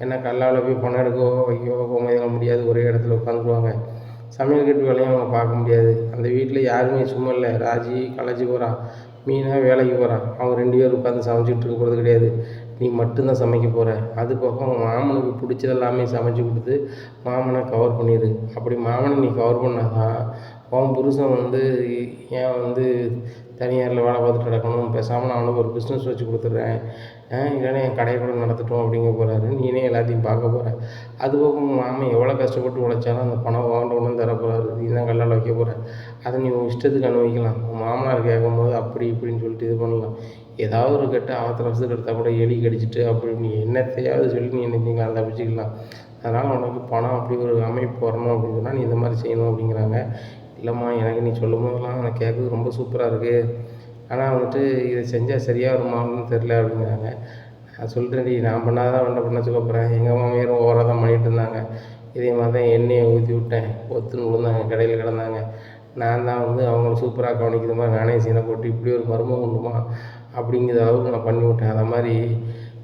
ஏன்னா கல்லாவில் போய் பணம் எடுக்கவோ வைக்கவோ கோமையெல்லாம் முடியாது, ஒரே இடத்துல உட்காந்துருவாங்க. சமையல் கட்டு வேலையும் அவங்க பார்க்க முடியாது. அந்த வீட்டில் யாருமே சும்மா இல்லை. ராஜி காலேஜுக்கு போகிறான், மீனா வேலைக்கு போகிறான், அவங்க 2 பேர் உட்காந்து சமைச்சிட்டு இருக்க போகிறது கிடையாது. நீ மட்டும்தான் சமைக்க போகிற. அது போக உன் மாமனுக்கு பிடிச்சதெல்லாமே சமைச்சு கொடுத்து மாமனை கவர் பண்ணிடு. அப்படி மாமனை நீ கவர் பண்ணால் தான் உன் புருஷன் வந்து ஏன் வந்து தனியாரில் வேலை பார்த்துட்டு கிடக்கணும், பேசாமல் நான் அவனுக்கு ஒரு பிஸ்னஸ் வச்சு கொடுத்துட்றேன், இல்லைன்னா என் கடையை கூட நடத்தட்டும் அப்படிங்க போகிறாரு. நீனே எல்லாத்தையும் பார்க்க போகிற. அதுபோக உங்கள் மாமன் எவ்வளோ கஷ்டப்பட்டு உழைச்சாலும் அந்த பணம் வாண்ட ஒன்று தர போகிறாரு. நீ தான் கல்லால் வைக்க போகிற. அதை நீ உன் இஷ்டத்துக்கு அனுபவிக்கலாம். உன் மாமனார் கேட்கும்போது அப்படி இப்படின்னு சொல்லிட்டு இது பண்ணலாம். ஏதாவது ஒரு கெட்ட ஆத்திர அவசரத்துக்கு எடுத்தால் கூட எலி கடிச்சிட்டு அப்படி நீ என்னத்தையாவது சொல்லி நீ என்னத்தையும் தப்பிச்சிக்கலாம். அதனால் உனக்கு பணம் அப்படி ஒரு அமைப்பு வரணும் அப்படின்னு சொன்னால் நீ இந்த மாதிரி செய்யணும் அப்படிங்கிறாங்க. இல்லைம்மா, எனக்கு நீ சொல்லும் போதெல்லாம் எனக்கு கேட்குறது ரொம்ப சூப்பராக இருக்குது, ஆனால் வந்துட்டு இதை செஞ்சால் சரியாக வருமானு தெரில அப்படிங்கிறாங்க. நான் சொல்கிறேன், நான் பண்ணாதான் ஒன்றை பண்ண சொல்ல போகிறேன். எங்கள் மாமியாரும் ஓவராக தான் பண்ணிகிட்டு இருந்தாங்க. இதே மாதிரி தான் எண்ணெயை ஊற்றி விட்டேன், ஒத்துன்னு விழுந்தாங்க, கடையில் கிடந்தாங்க. நான் தான் வந்து அவங்கள சூப்பராக கவனிக்கிற மாதிரி நானே சீனை போட்டு இப்படி ஒரு மர்மம் உண்டுமா அப்படிங்கிற அளவுக்கு நான் பண்ணி விட்டேன். அதை மாதிரி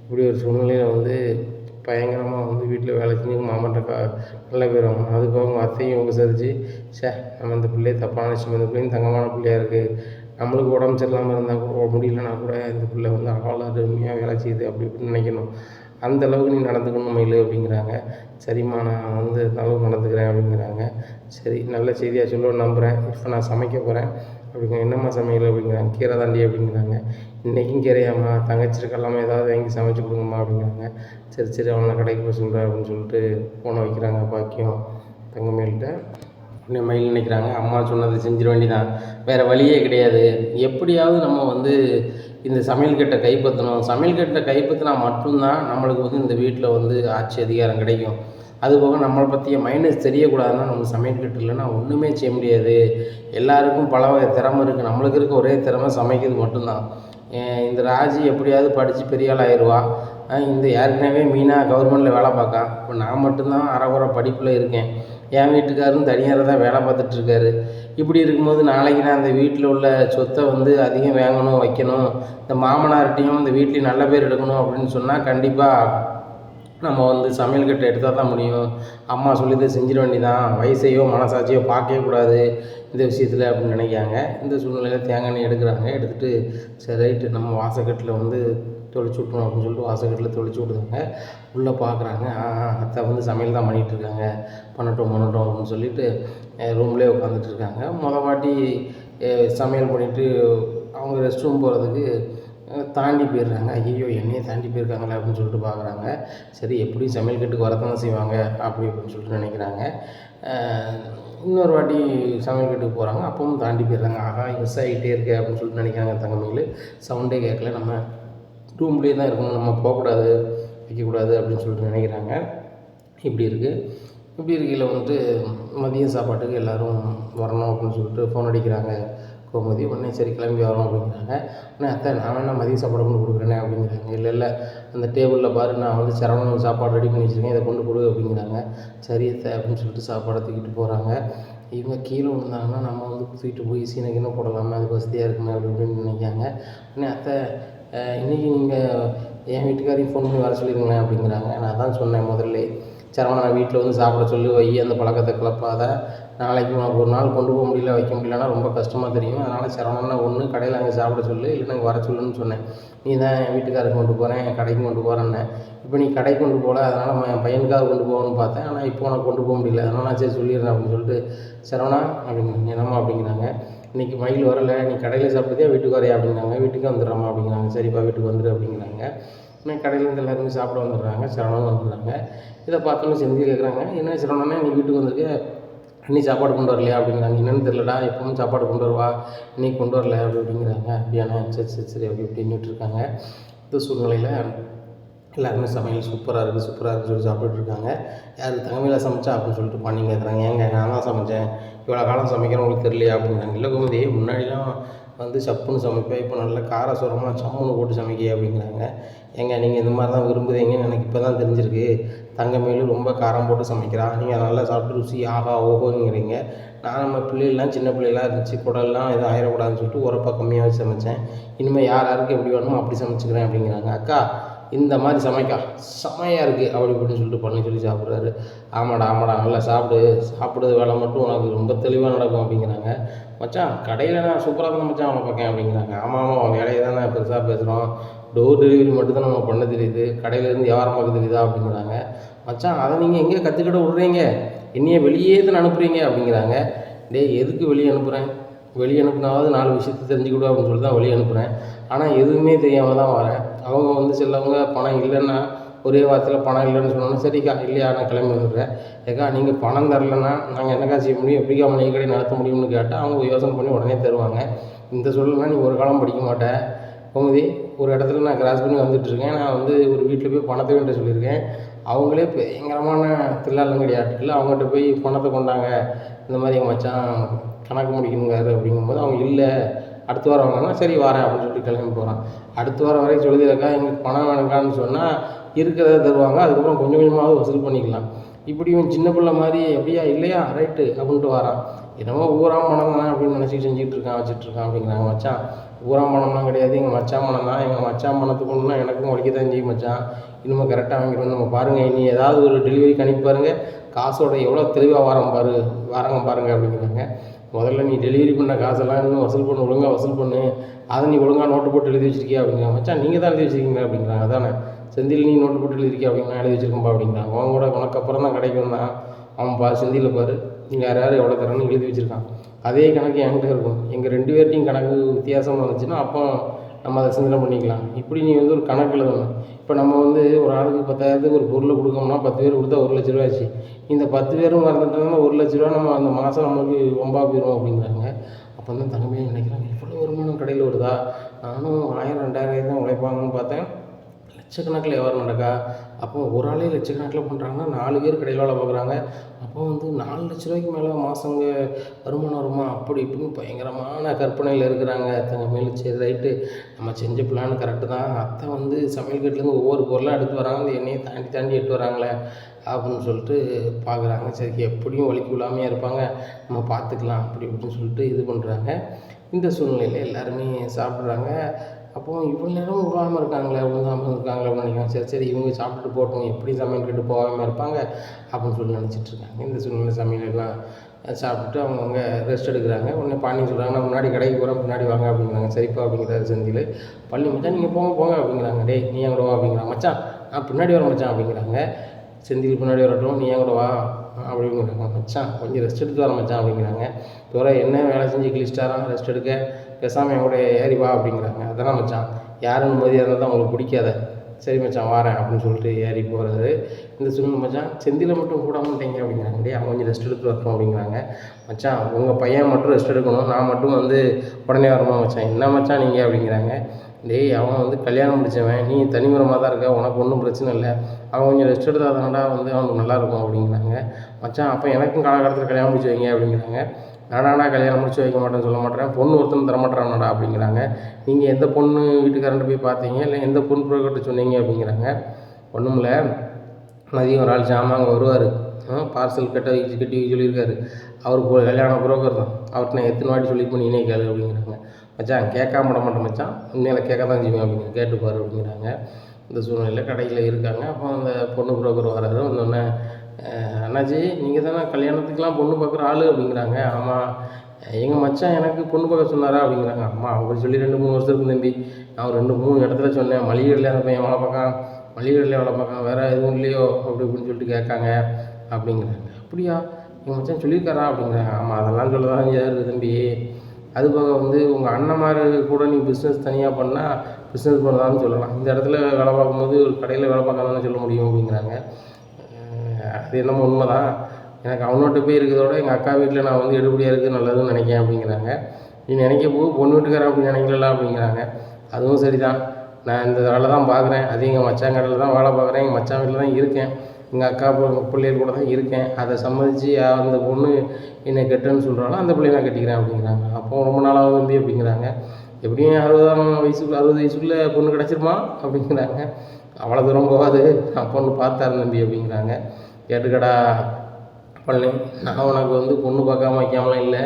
இப்படி ஒரு சூழ்நிலையில் வந்து பயங்கரமாக வந்து வீட்டில் வேலை செஞ்சு மாமன்ட்ட நல்ல பேர் வாங்கணும். அதுக்காக அவங்க அத்தையும் விசாரித்து, நம்ம இந்த பிள்ளையை தப்பான விஷயம், இந்த பிள்ளையும் தங்கமான பிள்ளையாக இருக்குது, நம்மளுக்கு உடம்பு சரியில்லாமல் இருந்தால் கூட முடியலன்னா கூட இந்த பிள்ளை வந்து அவ்வளோ அருமையாக வேலை செய்யுது அப்படி இப்படின்னு நினைக்கணும். அந்த அளவுக்கு நீ நடந்துக்கணும் மயில் அப்படிங்கிறாங்க. சரிம்மா, நான் வந்து இந்த அளவுக்கு நடந்துக்கிறேன் அப்படிங்கிறாங்க. சரி, நல்ல செய்தியாக சொல்லுவேன்னு நம்புகிறேன். இப்போ நான் சமைக்க போகிறேன் அப்படிங்க. என்னம்மா சமையல் அப்படிங்கிறாங்க. கீரை தாண்டி அப்படிங்கிறாங்க. இன்றைக்கும் கீரையாம்மா, தங்கச்சிருக்கெல்லாமே ஏதாவது வாங்கி சமைச்சு கொடுங்கம்மா அப்படிங்கிறாங்க. சரி அவனை கடைக்கு போய் சொல்கிறேன் அப்படின்னு சொல்லிட்டு ஃபோனை வைக்கிறாங்க பாக்கியம் தங்கமயில்கிட்ட. உடனே மயில் நினைக்கிறாங்க, அம்மா சொன்னதை செஞ்சிட வேண்டிதான், வேறு வழியே கிடையாது. எப்படியாவது நம்ம வந்து இந்த சமையல்கட்டை கைப்பற்றணும். சமையல்கட்டை கைப்பற்றினா மட்டும்தான் நம்மளுக்கு வந்து இந்த வீட்டில் வந்து ஆட்சி அதிகாரம் கிடைக்கும். அதுபோக நம்மளை பற்றிய மைனஸ் தெரியக்கூடாதுன்னா நம்ம சமையல்கட்டு இல்லைன்னா ஒன்றுமே செய்ய முடியாது. எல்லாருக்கும் பல வகை திறமை இருக்குது. நம்மளுக்கு இருக்க ஒரே திறமை சமைக்கிறது மட்டும்தான். இந்த ராஜி எப்படியாவது படித்து பெரிய ஆள் ஆயிடுவா. இந்த ஏற்கனவே மீனாக கவர்மெண்ட்டில் வேலை பார்க்கா. இப்போ நான் மட்டும்தான் அரைகுறை படிப்பில் இருக்கேன். என் வீட்டுக்காரரும் தனியாரை தான் வேலை பார்த்துட்ருக்காரு. இப்படி இருக்கும்போது நாளைக்கு நான் அந்த வீட்டில் உள்ள சொத்தை வந்து அதிகம் வாங்கணும், வைக்கணும், இந்த மாமனார்கிட்டையும் இந்த வீட்லேயும் நல்ல பேர் எடுக்கணும் அப்படின்னு சொன்னால் கண்டிப்பாக நம்ம வந்து சமையல்கட்டை எடுத்தால் தான் முடியும். அம்மா சொல்லிதை செஞ்சிட வேண்டிதான், வயசையோ மனசாட்சியோ பார்க்கவே கூடாது இந்த விஷயத்தில் அப்படின்னு நினைக்காங்க. இந்த சூழ்நிலையில் தேங்காய் எண்ணெய் எடுக்கிறாங்க. எடுத்துகிட்டு சரி ரைட்டு நம்ம வாசக்கட்டில் வந்து தொளிச்சு விட்ருவோம் அப்படின்னு சொல்லிட்டு வாசக்கட்டில் தொளிச்சு விட்ருக்காங்க. உள்ளே பார்க்குறாங்க, அத்தை வந்து சமையல் தான் பண்ணிகிட்ருக்காங்க, பண்ணட்டும் அப்படின்னு சொல்லிட்டு ரூம்லேயே உட்காந்துட்டு இருக்காங்க. மொதல் வாட்டி சமையல் பண்ணிவிட்டு அவங்க ரெஸ்ட் ரூம் போகிறதுக்கு தாண்டி போயிடுறாங்க. ஐயோ, என்னையே தாண்டி போயிருக்காங்களே அப்படின்னு சொல்லிட்டு பார்க்குறாங்க. சரி, எப்படியும் சமையல் கட்டுக்கு வரத்தானே செய்வாங்க அப்படின்னு சொல்லிட்டு நினைக்கிறாங்க. இன்னொரு வாட்டி சமையல் கட்டுக்கு போகிறாங்க. அப்பவும் தாண்டி போயிடுறாங்க. மிஸ் ஆகிட்டே இருக்கே அப்படின்னு சொல்லிட்டு நினைக்கிறாங்க தங்கமயில். சவுண்டே கேட்கல, நம்ம ரூம்லேயே தான் இருக்கணும், நம்ம போகக்கூடாது, வைக்கக்கூடாது அப்படின்னு சொல்லிட்டு நினைக்கிறாங்க. இப்படி இருக்கையில் வந்துட்டு மதியம் சாப்பாட்டுக்கு எல்லோரும் வரணும் அப்படின்னு சொல்லிட்டு ஃபோன் அடிக்கிறாங்க கோமதி. உடனே சரி கிளம்பி வரோம் அப்படிங்கிறாங்க. உடனே அத்தை, நான் வேணா மதிய சாப்பாடு கொண்டு கொடுக்குறேனே அப்படிங்கிறாங்க. இல்லை அந்த டேபிளில் பாரு, நான் வந்து சரவணன் சாப்பாடு ரெடி பண்ணி வச்சுருக்கேன், இதை கொண்டு கொடு அப்படிங்கிறாங்க. சரி அத்தை அப்படின்னு சொல்லிட்டு சாப்பாடை தூக்கிட்டு போகிறாங்க. இவங்க கீழே விழுந்தாங்கன்னா நம்ம வந்து தூக்கிட்டு போய் சீனக்கின்னு போடலாமே, அதுக்கு வசதியாக இருக்குமே அப்படி இப்படின்னு நினைக்காங்க. உடனே அத்தை, இன்றைக்கி நீங்கள் என் வீட்டுக்காரையும் ஃபோன் பண்ணி வர சொல்லிடுங்களேன் அப்படிங்கிறாங்க. நான் தான் சொன்னேன் முதல்ல, சரவணனை வீட்டில் வந்து சாப்பிட சொல்லி வை, அந்த பழக்கத்தை கிளப்பாத, நாளைக்கு உனக்கு ஒரு நாள் கொண்டு போக முடியல, வைக்க முடியலன்னா ரொம்ப கஷ்டமாக தெரியும். அதனால் சரவணனை ஒன்று கடையில் அங்கே சாப்பிட சொல்லு, இல்லைன்னா அங்கே வர சொல்லுன்னு சொன்னேன். நீ தான் என் வீட்டுக்காரருக்கு கொண்டு போகிறேன், என் கடைக்கு கொண்டு போகிறேன்னே. இப்போ நீ கடைக்கு கொண்டு போகல, அதனால் என் பையனுக்காக கொண்டு போகணும்னு பார்த்தேன், ஆனால் இப்போ உனக்கு கொண்டு போக முடியல, அதனால் நான் சரி சொல்லிடுறேன் அப்படின்னு சொல்லிட்டு சரவணா அப்படிங்கிறாங்க. என்னம்மா அப்படிங்கிறாங்க. இன்றைக்கி மயில் வரலை, நீ கடையில் சாப்பிட்டதே வீட்டுக்கு வரையா அப்படிங்கிறாங்க. வீட்டுக்கு வந்துடுறம்மா அப்படிங்கிறாங்க. சரிப்பா வீட்டுக்கு வந்துடு அப்படிங்கிறாங்க. இன்னும் கடையிலேருந்து எல்லாருமே சாப்பிட வந்துடுறாங்க. சரவணனும் வந்துடுறாங்க. இதை பார்த்தோன்னு செஞ்சு கேட்குறாங்க, என்ன சரவணனே நீ வீட்டுக்கு வந்திருக்க, நீ சாப்பாடு கொண்டு வரலையா அப்படிங்கிறாங்க. என்னென்னு தெரியலடா, எப்பவும் சாப்பாடு கொண்டு வருவா, இன்றைக்கி கொண்டு வரல அப்படிங்கிறாங்க. அப்படியாண்ணா, சரி அப்படி இப்படின்னுட்டு இருக்காங்க. இந்த சூழ்நிலையில் எல்லாருமே சமையல் சூப்பராக இருக்குது சொல்லி சாப்பிட்டுட்ருக்காங்க. யார் தங்கமயிலா சமைச்சா அப்படின்னு சொல்லிட்டு பண்ணி கேட்குறாங்க. ஏங்க நான் தான் சமைச்சேன், இவ்வளோ காலம் சமைக்கிறேன் உங்களுக்கு தெரியலையா அப்படிங்கிறாங்க. இல்லை கோமதி, முன்னாடிலாம் வந்து சப்புன்னு சமைப்பேன், இப்போ நல்லா கார சோரமாக சம்முன்னு போட்டு சமைக்க அப்படிங்கிறாங்க. ஏங்க நீங்கள் இந்த மாதிரி தான் விரும்புதீங்கன்னு எனக்கு இப்போ தான் தெரிஞ்சிருக்கு. தங்கமயிலும் ரொம்ப காரம் போட்டு சமைக்கிறா, நீங்கள் நல்லா சாப்பிட்டு ருசி ஆஹா ஓஹோங்கிறீங்க. நான் நம்ம பிள்ளைகள்லாம் சின்ன பிள்ளைகளாக இருந்துச்சு, குடல்லாம் எதுவும் ஆயிடக்கூடாதுன்னு சொல்லிட்டு உரப்பாக கம்மியாக வச்சு சமைச்சேன். இனிமேல் யாருக்கு எப்படி வேணுமோ அப்படி சமைச்சிக்கிறேன் அப்படிங்கிறாங்க. அக்கா, இந்த மாதிரி சமைக்கா செமையாக இருக்குது அப்படி இப்படின்னு சொல்லிட்டு பண்ணி சொல்லி சாப்பிட்றாரு. ஆமாடா நல்லா சாப்பிடுறது வேலை மட்டும் உனக்கு ரொம்ப தெளிவாக நடக்கும் அப்படிங்கிறாங்க. மச்சான், கடையில் நான் சூப்பராக தான் மச்சான் அவனை பார்க்கேன் அப்படிங்கிறாங்க. ஆமாம் வேலையை தான் நான் பெருசாக பேசுகிறோம், டோர் டெலிவரி மட்டும் தான் நம்ம பண்ண தெரியுது, கடையிலேருந்து வியாபாரம் பார்க்க தெரியுதா அப்படிங்கிறாங்க. மச்சான் அதை நீங்கள் எங்கே கற்றுக்கிட்ட விட்றீங்க, என்னைய வெளியே தான் அனுப்புகிறீங்க அப்படிங்கிறாங்க. டேய் எதுக்கு வெளியே அனுப்புகிறேன், வெளியே அனுப்புனாவது 4 விஷயத்தை தெரிஞ்சுக்கிடும் அப்படின்னு சொல்லிட்டு தான் வெளியே அனுப்புகிறேன். ஆனால் எதுவுமே தெரியாமல் தான் வரேன். அவங்க வந்து சிலவங்க பணம் இல்லைன்னா ஒரே வாரத்தில் பணம் இல்லைன்னு சொன்னோன்னே சரிக்கா இல்லையா நான் கிளம்பி வந்துடுறேன். ஏக்கா நீங்கள் பணம் தரலைன்னா நாங்கள் என்னக்கா செய்ய முடியும், எப்படிக்கா மளிகை கடை நடத்த முடியும்னு கேட்டால் அவங்க யோசனை பண்ணி உடனே தருவாங்க. இந்த சூழல்னா நீ ஒரு காலம் படிக்க மாட்டேன் கோமதி. ஒரு இடத்துல நான் கிராஸ் பண்ணி வந்துட்டுருக்கேன். நான் வந்து ஒரு வீட்டில் போய் பணத்தை வேண்ட சொல்லியிருக்கேன். அவங்களே பயங்கரமான தில்லாலங்கடி ஆட்கள். அவங்ககிட்ட போய் பணத்தை கொண்டாங்க, இந்த மாதிரி எங்கள் மச்சான் கணக்கு முடிக்கணுங்காரு அப்படிங்கும்போது அவங்க இல்லை அடுத்த வாரம் வாங்கன்னா சரி வரேன் அப்படின்னு சொல்லிட்டு கிளம்பி போகிறான். அடுத்த வாரம் வரைக்கும் சொல்லுதுக்கா எங்களுக்கு பணம் வேணுங்கான்னு சொன்னால் இருக்கிறத தருவாங்க. அதுக்கப்புறம் கொஞ்சம் கொஞ்சமாவது வசூல் பண்ணிக்கலாம். இப்படி இவன் சின்ன பிள்ளை மாதிரி அப்படியா இல்லையா ரைட்டு அப்படின்ட்டு வரான். என்னமோ ஊராம் பணம் தானே அப்படின்னு நினச்சி செஞ்சுட்டு இருக்கான் வச்சுட்ருக்கான் அப்படிங்கிறாங்க. மச்சான் ஊராம் பணம்லாம் கிடையாது, எங்கள் மச்சான் பணம் தான். எங்கள் மச்சான் பணத்துக்கு ஒன்றுனா எனக்கும் உழைக்க தான் செய்யும் மச்சான். இனிமேல் கரெக்டாக வாங்கிடுவோம். நம்ம பாருங்கள் இனி ஏதாவது ஒரு டெலிவரிக்கு அனுப்பி பாருங்கள், காசோட எவ்வளோ தெளிவாக வராங்க பாருங்கள் அப்படிங்கிறாங்க. முதல்ல நீ டெலிவரி பண்ண காசெல்லாம் இன்னும் வசூல் பண்ணு, ஒழுங்காக வசூல் பண்ணு, அதை நீ ஒழுங்காக நோட்டு போட்டு எழுதி வச்சிருக்கியா அப்படிங்கிறாங்க. மச்சான் நீங்கள் தான் எழுதி வச்சிருக்கீங்க அப்படிங்கிறாங்க. அதானே செந்தில் நீ நோட்டு போட்டு எழுதிருக்கியா அப்படின்னா எழுதி வச்சிருக்கோம்பா அப்படிங்கிறாங்க. அவன் கூட உனக்கு அப்புறம் தான் கடைக்கு வந்தான். அவன் செந்தில் பாரு நீங்கள் யார் எவ்வளோ தரேன்னு எழுதி வச்சுருக்கான். அதே கணக்கு என்கிட்ட இருக்கும். எங்கள் 2 பேர்ட்டையும் கணக்கு வித்தியாசமாக இருந்துச்சுன்னா அப்போ நம்ம அதை சிந்தனை பண்ணிக்கலாம். இப்படி நீ வந்து ஒரு கணக்கு எழுதணும். இப்போ நம்ம வந்து ஒரு ஆளுக்கு 10,000க்கு ஒரு பொருளை கொடுக்கோம்னா 10 பேர் கொடுத்தா 1,00,000 ஆச்சு. இந்த 10 பேரும் மறந்துட்டோம்னா 1,00,000 நம்ம அந்த மாதம் நம்மளுக்கு வம்பா போயிடும் அப்படிங்கிறாங்க. அப்போ தான் தங்கமே நினைக்கிறாங்க இவ்வளோ வருமானம் கடையில் வருதா, நானும் 1000 2000 தான் உழைப்பாங்கன்னு பார்த்தேன், லட்சக்கணக்கில் வியாபாரம் நடக்கா. அப்போ ஒரு ஆளே லட்சக்கணக்கில் பண்ணுறாங்கன்னா 4 பேர் கடையில் வேலை பார்க்குறாங்க. அப்போ வந்து 4 லட்ச ரூபாய்க்கு மேலே மாதங்க வருமானம் வருமா அப்படி இப்படின்னு பயங்கரமான கற்பனையில் இருக்கிறாங்க. மேலே சரி ரைட்டு நம்ம செஞ்ச பிளான் கரெக்டு தான். அத்தை வந்து சமையல் கட்டிலேருந்து ஒவ்வொரு பொருளாக எடுத்து வராங்க, அந்த எண்ணெயை தாண்டி எட்டு வராங்களே அப்படின்னு சொல்லிட்டு பார்க்குறாங்க. சரி எப்படியும் வலிக்கு விழாமையாக இருப்பாங்க, நம்ம பார்த்துக்கலாம் அப்படி இப்படின்னு சொல்லிட்டு இது பண்ணுறாங்க. இந்த சூழ்நிலையில் எல்லாருமே சாப்பிட்றாங்க. அப்போது இவ்வளோ நேரம் விழாமல் இருக்காங்களே விழுந்தாமல் இருக்காங்களே அப்படின்னு நினைக்கிறாங்க. சரி இவங்க சாப்பிட்டுட்டு போட்டோம், எப்படி சமையல் கட்டு போகாமல் இருப்பாங்க அப்படின்னு சொல்லி நினச்சிட்ருக்காங்க. இந்த சூழ்நிலை சமையலெல்லாம் சாப்பிட்டுட்டு அவங்கவுங்க ரெஸ்ட் எடுக்கிறாங்க. உடனே பாண்டி சொல்கிறாங்க நான் முன்னாடி கடைக்கு போகிறேன் பின்னாடி வாங்க அப்படிங்கிறாங்க. சரிப்பா அப்படிங்கிறாரு செந்தில். பள்ளி மச்சான் நீங்கள் போங்க அப்படிங்கிறாங்க. டேய் நீ என் கூட வா அப்படிங்கிறாங்க. மச்சான் நான் பின்னாடி வரேன் மச்சான் அப்படிங்கிறாங்க. செந்தில் பின்னாடி வரட்டும், நீ என் கூட வா அப்படிங்கிறாங்க. மச்சான் கொஞ்சம் ரெஸ்ட் எடுத்து வர மச்சான் அப்படிங்கிறாங்க. தவிர என்ன வேலை செஞ்சு கிழிச்சிட்டாரான் ரெஸ்ட் எடுக்க, பேசாமல் என் கூட ஏறி வா அப்படிங்கிறாங்க. அதெல்லாம் மச்சான் யாருன்னு மதியாக இருந்தால் தான் உங்களுக்கு பிடிக்காத, சரி மச்சான் வாரேன் அப்படின்னு சொல்லிட்டு ஏறி போகிறாரு. இந்த சூழ்நிலை மச்சான் செந்தில் மட்டும் கூட மாட்டேங்க அப்படிங்கிறாங்க. டே அவன் கொஞ்சம் ரெஸ்ட் எடுத்து வரட்டும் அப்படிங்கிறாங்க. மச்சான் உங்கள் பையன் மட்டும் ரெஸ்ட் எடுக்கணும், நான் மட்டும் வந்து உடனே வரமா மச்சான், என்ன மச்சான் நீங்கள் அப்படிங்கிறாங்க. டேய் அவன் வந்து கல்யாணம் முடித்தவன், நீ தனிமரமாக தான் இருக்க, உனக்கு ஒன்றும் பிரச்சனை இல்லை, அவன் கொஞ்சம் ரெஸ்ட் எடுத்தால் தானடா வந்து அவனுக்கு நல்லாயிருக்கும் அப்படிங்கிறாங்க. மச்சான் அப்போ எனக்கும் காலகாலத்தில் கல்யாணம் முடிச்சு வைங்க அப்படிங்கிறாங்க. நானாடா கல்யாணம் முடிச்சு வைக்க மாட்டேன்னு சொல்ல மாட்டேன், பொண்ணு ஒருத்தன் தரமாட்டேறானடா அப்படிங்கிறாங்க. நீங்கள் எந்த பொண்ணு வீட்டுக்காரன்ட்டு போய் பார்த்தீங்க, இல்லை எந்த பொண்ணு புரோக்கர்ட்ட சொன்னீங்க அப்படிங்கிறாங்க. ஒன்றும் இல்லை, மதியம் ஒரு ஆள் ஜாமான் அங்கே வருவார், பார்சல் கட்டி சொல்லியிருக்காரு, அவர் கல்யாண புரோக்கர் தான், அவர்கிட்ட நான் எத்தனை வாட்டி சொல்லியிருப்பேன் நீனே கேளு அப்படிங்கிறாங்க. மச்சான் கேட்காம விட மாட்டேன் மச்சான், உண்மையில கேட்க தான் செய்வேன் அப்படிங்க, கேட்டுப்பார் அப்படிங்கிறாங்க. இந்த சூழ்நிலையில் கடையில் இருக்காங்க. அப்போ அந்த பொண்ணு புரோக்கர் வராரு. வந்தோடனே அண்ணாச்சி நீங்கள் தானே கல்யாணத்துக்கெலாம் பொண்ணு பார்க்குற ஆள் அப்படிங்கிறாங்க. ஆமாம் எங்கள் மச்சான் எனக்கு பொண்ணு பார்க்க சொன்னாரா அப்படிங்கிறாங்க. அம்மா அவர் சொல்லி 2-3 வருஷம் இருக்கும் தம்பி, நான் 2-3 இடத்துல சொன்னேன், மளிகை கடையில் அந்த பையன் வேலை பார்க்கான், மளிகை கடையில் வேலை பார்க்கான், வேறு எதுவும் இல்லையோ அப்படி இப்படின்னு சொல்லிட்டு கேட்காங்க அப்படிங்கிறாங்க. அப்படியா எங்கள் மச்சான் சொல்லியிருக்காரா அப்படிங்கிறாங்க. ஆமாம் அதெல்லாம் சொல்ல தான் செய்யாரு தம்பி, அது போக வந்து உங்கள் அண்ணன்மாரு கூட நீ பிஸ்னஸ் தனியாக பண்ணால் பிஸ்னஸ் பண்ணலான்னு சொல்லலாம், இந்த இடத்துல வேலை பார்க்கும்போது ஒரு கடையில் வேலை பார்க்கலான்னு சொல்ல முடியும் அப்படிங்கிறாங்க. அது என்னமோ உண்மை தான், எனக்கு அவனோட்ட போய் இருக்கிறதோட எங்கள் அக்கா வீட்டில் நான் வந்து எடுபடியாக இருக்குது நல்லதுன்னு நினைக்கிறேன் அப்படிங்கிறாங்க. நீ நினைக்க போது பொண்ணு வீட்டுக்காரன் அப்படி நினைக்கலாம் அப்படிங்கிறாங்க. அதுவும் சரி தான், நான் இந்த வேலை தான் பார்க்குறேன், அது எங்கள் மச்சான் கடையில் தான் வேலை பார்க்குறேன், எங்கள் மச்சான் வீட்டில் தான் இருக்கேன், எங்கள் அக்கா பிள்ளைகள் கூட தான் இருக்கேன், அதை சம்மதிச்சு அந்த பொண்ணு என்னை கெட்டுன்னு சொல்கிறாலும் அந்த பிள்ளைய நான் கட்டிக்கிறேன் அப்படிங்கிறாங்க. அப்போ ரொம்ப நாளாக தம்பி அப்படிங்கிறாங்க. எப்படியும் 60 வயசுக்குள்ளே பொண்ணு கிடச்சிருமா அப்படிங்கிறாங்க. அவ்வளோ தூரம் போகாது, நான் பொண்ணு பார்த்தாரு தம்பி அப்படிங்கிறாங்க. கேட்டுக்கடா பழனி, நான் உனக்கு வந்து பொண்ணு பார்க்காம வைக்காமலாம் இல்லை,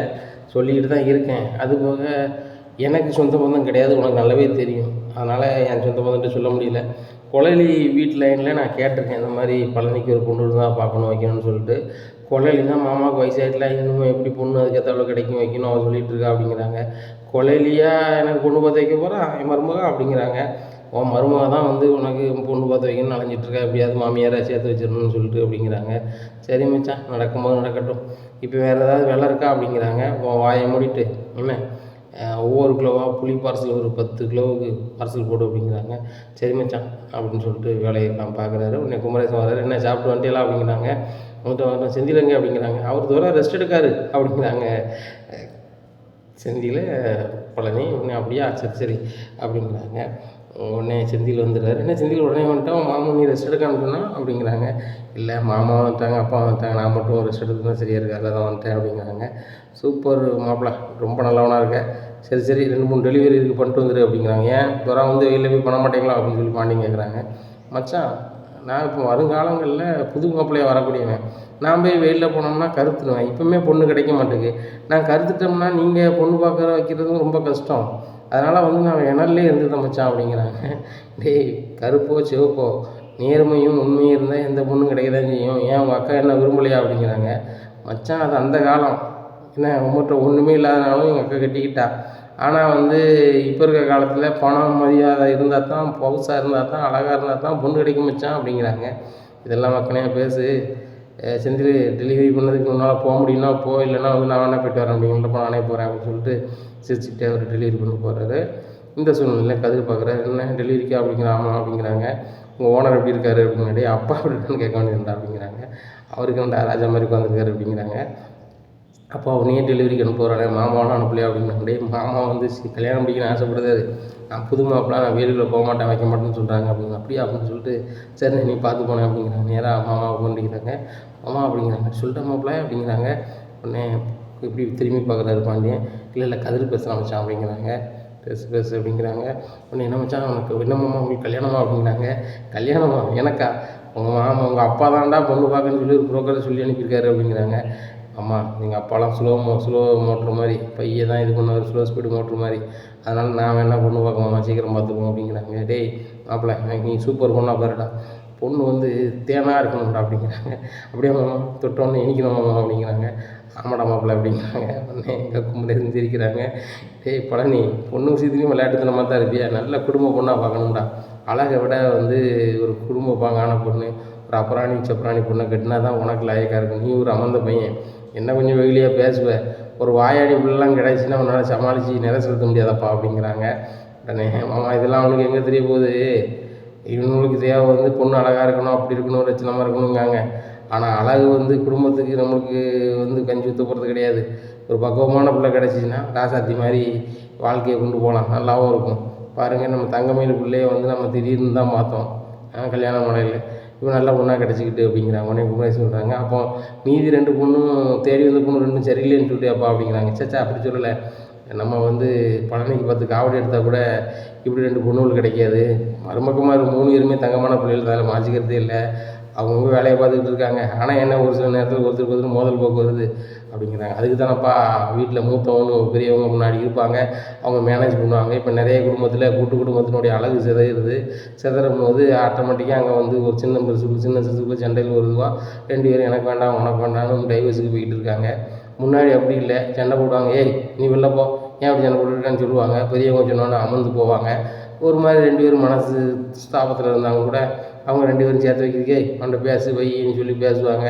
சொல்லிக்கிட்டு தான் இருக்கேன். அது போக எனக்கு சொந்த பந்தம் கிடையாது, உனக்கு நல்லாவே தெரியும், அதனால் என் சொந்த பந்தம்ட்டு சொல்ல முடியல. கொழலி வீட்டு லைனில் நான் கேட்டிருக்கேன், இந்த மாதிரி பழனிக்கு ஒரு பொண்ணு தான் பார்க்கணும் வைக்கணும்னு சொல்லிட்டு. கொழலி தான் மாமாவுக்கு வயசாகிட்டல, இன்னும் எப்படி பொண்ணு அதுக்கேற்ற கிடைக்கும் வைக்கணும் அவள் சொல்லிகிட்டு இருக்கா அப்படிங்கிறாங்க. கொழலியாக எனக்கு பொண்ணு பார்த்து வைக்க போகிறா என் மருமக அப்படிங்கிறாங்க. உன் மருமக தான் வந்து உனக்கு பொண்ணு பார்த்து வைக்கணும்னு அலைஞ்சிட்ருக்கா, எப்படியாவது மாமியாரை சேர்த்து வச்சிடணும்னு சொல்லிட்டு அப்படிங்கிறாங்க. சரி மச்சான், நடக்கும்போது நடக்கட்டும். இப்போ வேறு ஏதாவது வேலை இருக்கா அப்படிங்கிறாங்க. உன் வாயை மூடிட்டு என்ன ஒவ்வொரு கிலோவாக புளி பார்சல் ஒரு 10 கிலோவுக்கு பார்சல் போடு அப்படிங்கிறாங்க. சரி மச்சான் அப்படின்னு சொல்லிட்டு வேலையை நான் பார்க்குறாரு. உடனே குமரேசன் வர்றாரு. என்ன சாப்பிட்டு வந்துட்டேலாம் அப்படிங்கிறாங்க. வந்துட்டு செந்திலங்க அப்படிங்கிறாங்க. அவர் தூரம் ரெஸ்ட் எடுக்காரு அப்படிங்கிறாங்க செந்தில் பழனி. உடனே அப்படியா, சரி சரி அப்படிங்கிறாங்க. உடனே செந்தில் வந்துடுறாரு. என்ன செந்தில் உடனே வந்துட்டான், மாமன் நீ ரெஸ்ட் எடுக்கான்னு சொன்னா அப்படிங்கிறாங்க. இல்லை மாமா வந்துட்டாங்க, அப்பா வந்துட்டாங்க, நான் மட்டும் ரெஸ்ட் எடுத்து தான் சரியாக இருக்கு, அதில் தான் வந்துட்டேன் அப்படிங்கிறாங்க. சூப்பர் மாப்பிள்ள, ரொம்ப நல்லவனாக இருக்க. சரி சரி 2-3 டெலிவரி இருக்குது, பண்ணிட்டு வந்துடு அப்படிங்கிறாங்க. ஏன் துறா வந்து வெளியில் போய் பண்ண மாட்டீங்களா அப்படின்னு சொல்லி பாண்டி கேட்குறாங்க. மச்சான், நான் இப்போ வருங்காலங்களில் புது மாப்பிள்ளையாக வரக்கூடியவன். நான் போய் வெயிலில் போனோம்னா கருத்துடுவேன். இப்போவுமே பொண்ணு கிடைக்க மாட்டேங்குது. நான் கருத்துட்டோம்னா நீங்கள் பொண்ணு பார்க்குற வைக்கிறதும் ரொம்ப கஷ்டம். அதனால் வந்து நான் இணல்லே இருந்துட்டேன் மச்சான் அப்படிங்கிறாங்க. டேய், கருப்போ சிவப்போ நேர்மையும் உண்மையும் இருந்தால் எந்த பொண்ணும் கிடைக்க தான் செய்யும். ஏன் உங்கள் அக்கா என்ன விரும்பலையா அப்படிங்கிறாங்க. மச்சான், அது அந்த காலம். என்ன உங்கள்கிட்ட ஒன்றுமே இல்லாதனாலும் எங்கள் அக்கா கட்டிக்கிட்டா. ஆனால் வந்து இப்போ இருக்க காலத்தில் பணம் மரியாதை இருந்தால் தான், பவுசாக இருந்தால் தான், அழகாக இருந்தால் தான் பொண்ணு கிடைக்கும் மச்சான் அப்படிங்கிறாங்க. இதெல்லாம் மக்களையாக பேசு. செந்தில் டெலிவரி பண்ணதுக்கு முன்னால் போக முடியும்னா போ, இல்லைன்னா வந்து நான் வேணா போய்ட்டு வரேன் அப்படிங்கிறப்ப நானே போகிறேன் அப்படின்னு சொல்லிட்டு சிரிச்சுக்கிட்டே அவர் டெலிவரி பண்ண போகிறாரு. இந்த சூழ்நிலையில் கதிர் பார்க்குறாரு. என்ன டெலிவரிக்கா அப்படிங்கிற, ஆமாம் அப்படிங்கிறாங்க. உங்கள் ஓனர் எப்படி இருக்காரு அப்படிங்கிறாடி. அப்பா எப்படி இருக்கான்னு கேட்க வேண்டியதுண்டா அப்படிங்கிறாங்க. அவருக்கு அந்த ராஜா மாதிரி உட்காந்துருக்காரு அப்படிங்கிறாங்க. அப்பா அவனையே டெலிவரிக்கு அனுப்புகிறானே, மாமாவெலாம் அனுப்பலையா அப்படிங்கிறாங்க. மாமா வந்து கல்யாணம் முடிக்கணும்னு ஆசைப்படுறாரு. நான் புது மாப்பிள்ளை, நான் வேலுக்குள்ளே போக மாட்டேன், வைக்க மாட்டேன்னு சொல்கிறாங்க அப்படிங்க. அப்படியா அப்படின்னு சொல்லிட்டு சரி நீ பார்த்து போனேன் அப்படிங்கிறாங்க. நேராக மாமாவை கொண்டிருக்கிறாங்க. மாமா அப்படிங்கிறாங்க. சொல்லிட்டேன் மாப்பிள்ளை அப்படிங்கிறாங்க. உடனே இப்படி திரும்பி பார்க்குறாரு பாண்டியன். இல்லை கதிர் பேசுகிறான் மச்சான் அப்படிங்கிறாங்க. பேசு அப்படிங்கிறாங்க. உடனே என்ன மச்சான் உனக்கு என்ன மாமா உங்களுக்கு கல்யாணமா அப்படிங்கிறாங்க. கல்யாணமா எனக்கா? உங்கள் மாமா உங்கள் அப்பா தான்டா பொண்ணு பார்க்கன்னு சொல்லி ஒரு புரோக்கரை சொல்லி அனுப்பியிருக்காரு அப்படிங்கிறாங்க. ஆமாம், எங்கள் அப்பாலாம் ஸ்லோ மோட்ரு மாதிரி, பையை தான் இது பண்ணுவார், ஸ்லோ ஸ்பீடு மோட்ரு மாதிரி. அதனால் நான் வேணா பொண்ணு பார்க்கலாமா, சீக்கிரம் பார்த்துக்குவோம் அப்படிங்கிறாங்க. டேய் மாப்பிள்ளை, நீ சூப்பர் பொண்ணாக பாருடா, பொண்ணு வந்து தேனாக இருக்கணும்டா அப்படிங்கிறாங்க. அப்படியே மாமா தொட்டோன்னு இனிக்கணும் மாமா அப்படிங்கிறாங்க. ஆமாடா மாப்பிள்ளை அப்படிங்கிறாங்க. உடனே எங்கள் கும்பலேருந்து சிரிக்கிறாங்க. டேய் பழனி, பொண்ணு விஷயத்துலையும் விளையாட்டுத்தனமாக தான் இருப்பியா, நல்ல குடும்ப பொண்ணாக பார்க்கணும்டா. அழகை விட வந்து ஒரு குடும்ப பாங்கான பொண்ணு, ஒரு அப்புறாணி சப்புராணி பொண்ணை கட்டினா தான் உனக்கு லாயக்காக இருக்கும். நீ ஒரு அமர்ந்த பையன், என்ன கொஞ்சம் வெகுளியாக பேசுவேன், ஒரு வாயாடி பிள்ளைலாம் கிடச்சின்னா உன்னால் சமாளித்து நிறை செலுத்த முடியாதப்பா அப்படிங்கிறாங்க. உடனே மாமா இதெல்லாம் அவனுக்கு எங்கே தெரிய போகுது, இவங்களுக்கு தேவை வந்து பொண்ணு அழகாக இருக்கணும், அப்படி இருக்கணும், லட்சணமாக இருக்கணுங்காங்க. ஆனால் அழகு வந்து குடும்பத்துக்கு நம்மளுக்கு வந்து கஞ்சி ஊற்ற போகிறது கிடையாது. ஒரு பக்குவமான பிள்ளை கிடச்சிச்சின்னா ராசாத்தி மாதிரி வாழ்க்கையை கொண்டு போகலாம், நல்லாவும் இருக்கும். பாருங்கள், நம்ம தங்கமயில் பிள்ளையை வந்து நம்ம திடீர்னு தான் பார்த்தோம் கல்யாண மலையில். இவன் நல்ல பொண்ணாக கிடச்சிக்கிட்டு அப்படிங்கிறாங்க. உடனே குமரேசன் சொல்கிறாங்க. அப்போ மீதி 2 பொண்ணும் தேடி வந்த பொண்ணு 2 சரியில்லைன்னு சொல்லிட்டு அப்படிங்கிறாங்க. சச்சா அப்படி சொல்லலை, நம்ம வந்து பழனிக்கு 10 காவடி எடுத்தால் கூட இப்படி 2 பொண்ணுகள் கிடைக்காது. மருமக்கமாக 3 பேருமே தங்கமான பிள்ளைகள், அதில் மாற்றிக்கிறதே இல்லை. அவங்கவுங்க வேலையை பார்த்துக்கிட்டு இருக்காங்க. ஆனால் என்ன ஒரு சில நேரத்தில் ஒருத்தருக்கு மோதல் போக்கு வருது அப்படிங்கிறாங்க. அதுக்கு தானப்பா வீட்டில் மூத்தவங்க பெரியவங்க முன்னாடி இருப்பாங்க, அவங்க மேனேஜ் பண்ணுவாங்க. இப்போ நிறைய குடும்பத்தில் கூட்டு குடும்பத்தினுடைய அழகு சிதறும் போது ஆட்டோமேட்டிக்காக அங்கே வந்து ஒரு சின்ன சிறுசுக்குள்ள சண்டையில் வருதுவா, 2 பேரும் எனக்கு வேண்டாம் உனக்கு வேண்டாம்னு டைவர்ஸுக்கு போய்கிட்டு இருக்காங்க. முன்னாடி அப்படி இல்லை, சண்டை போடுவாங்க. ஏய் நீ வெளில போ, ஏன் அப்படி சண்டை போட்டுருக்கான்னு சொல்லுவாங்க. பெரியவங்க சொன்னோன்னே அமர்ந்து போவாங்க. ஒரு மாதிரி 2 பேரும் மனசு ஸ்தாபத்தில் இருந்தாங்க கூட அவங்க 2 பேரும் சேர்த்து வைக்கிறதுக்கே அவன்கிட்ட பேசு வையின்னு சொல்லி பேசுவாங்க,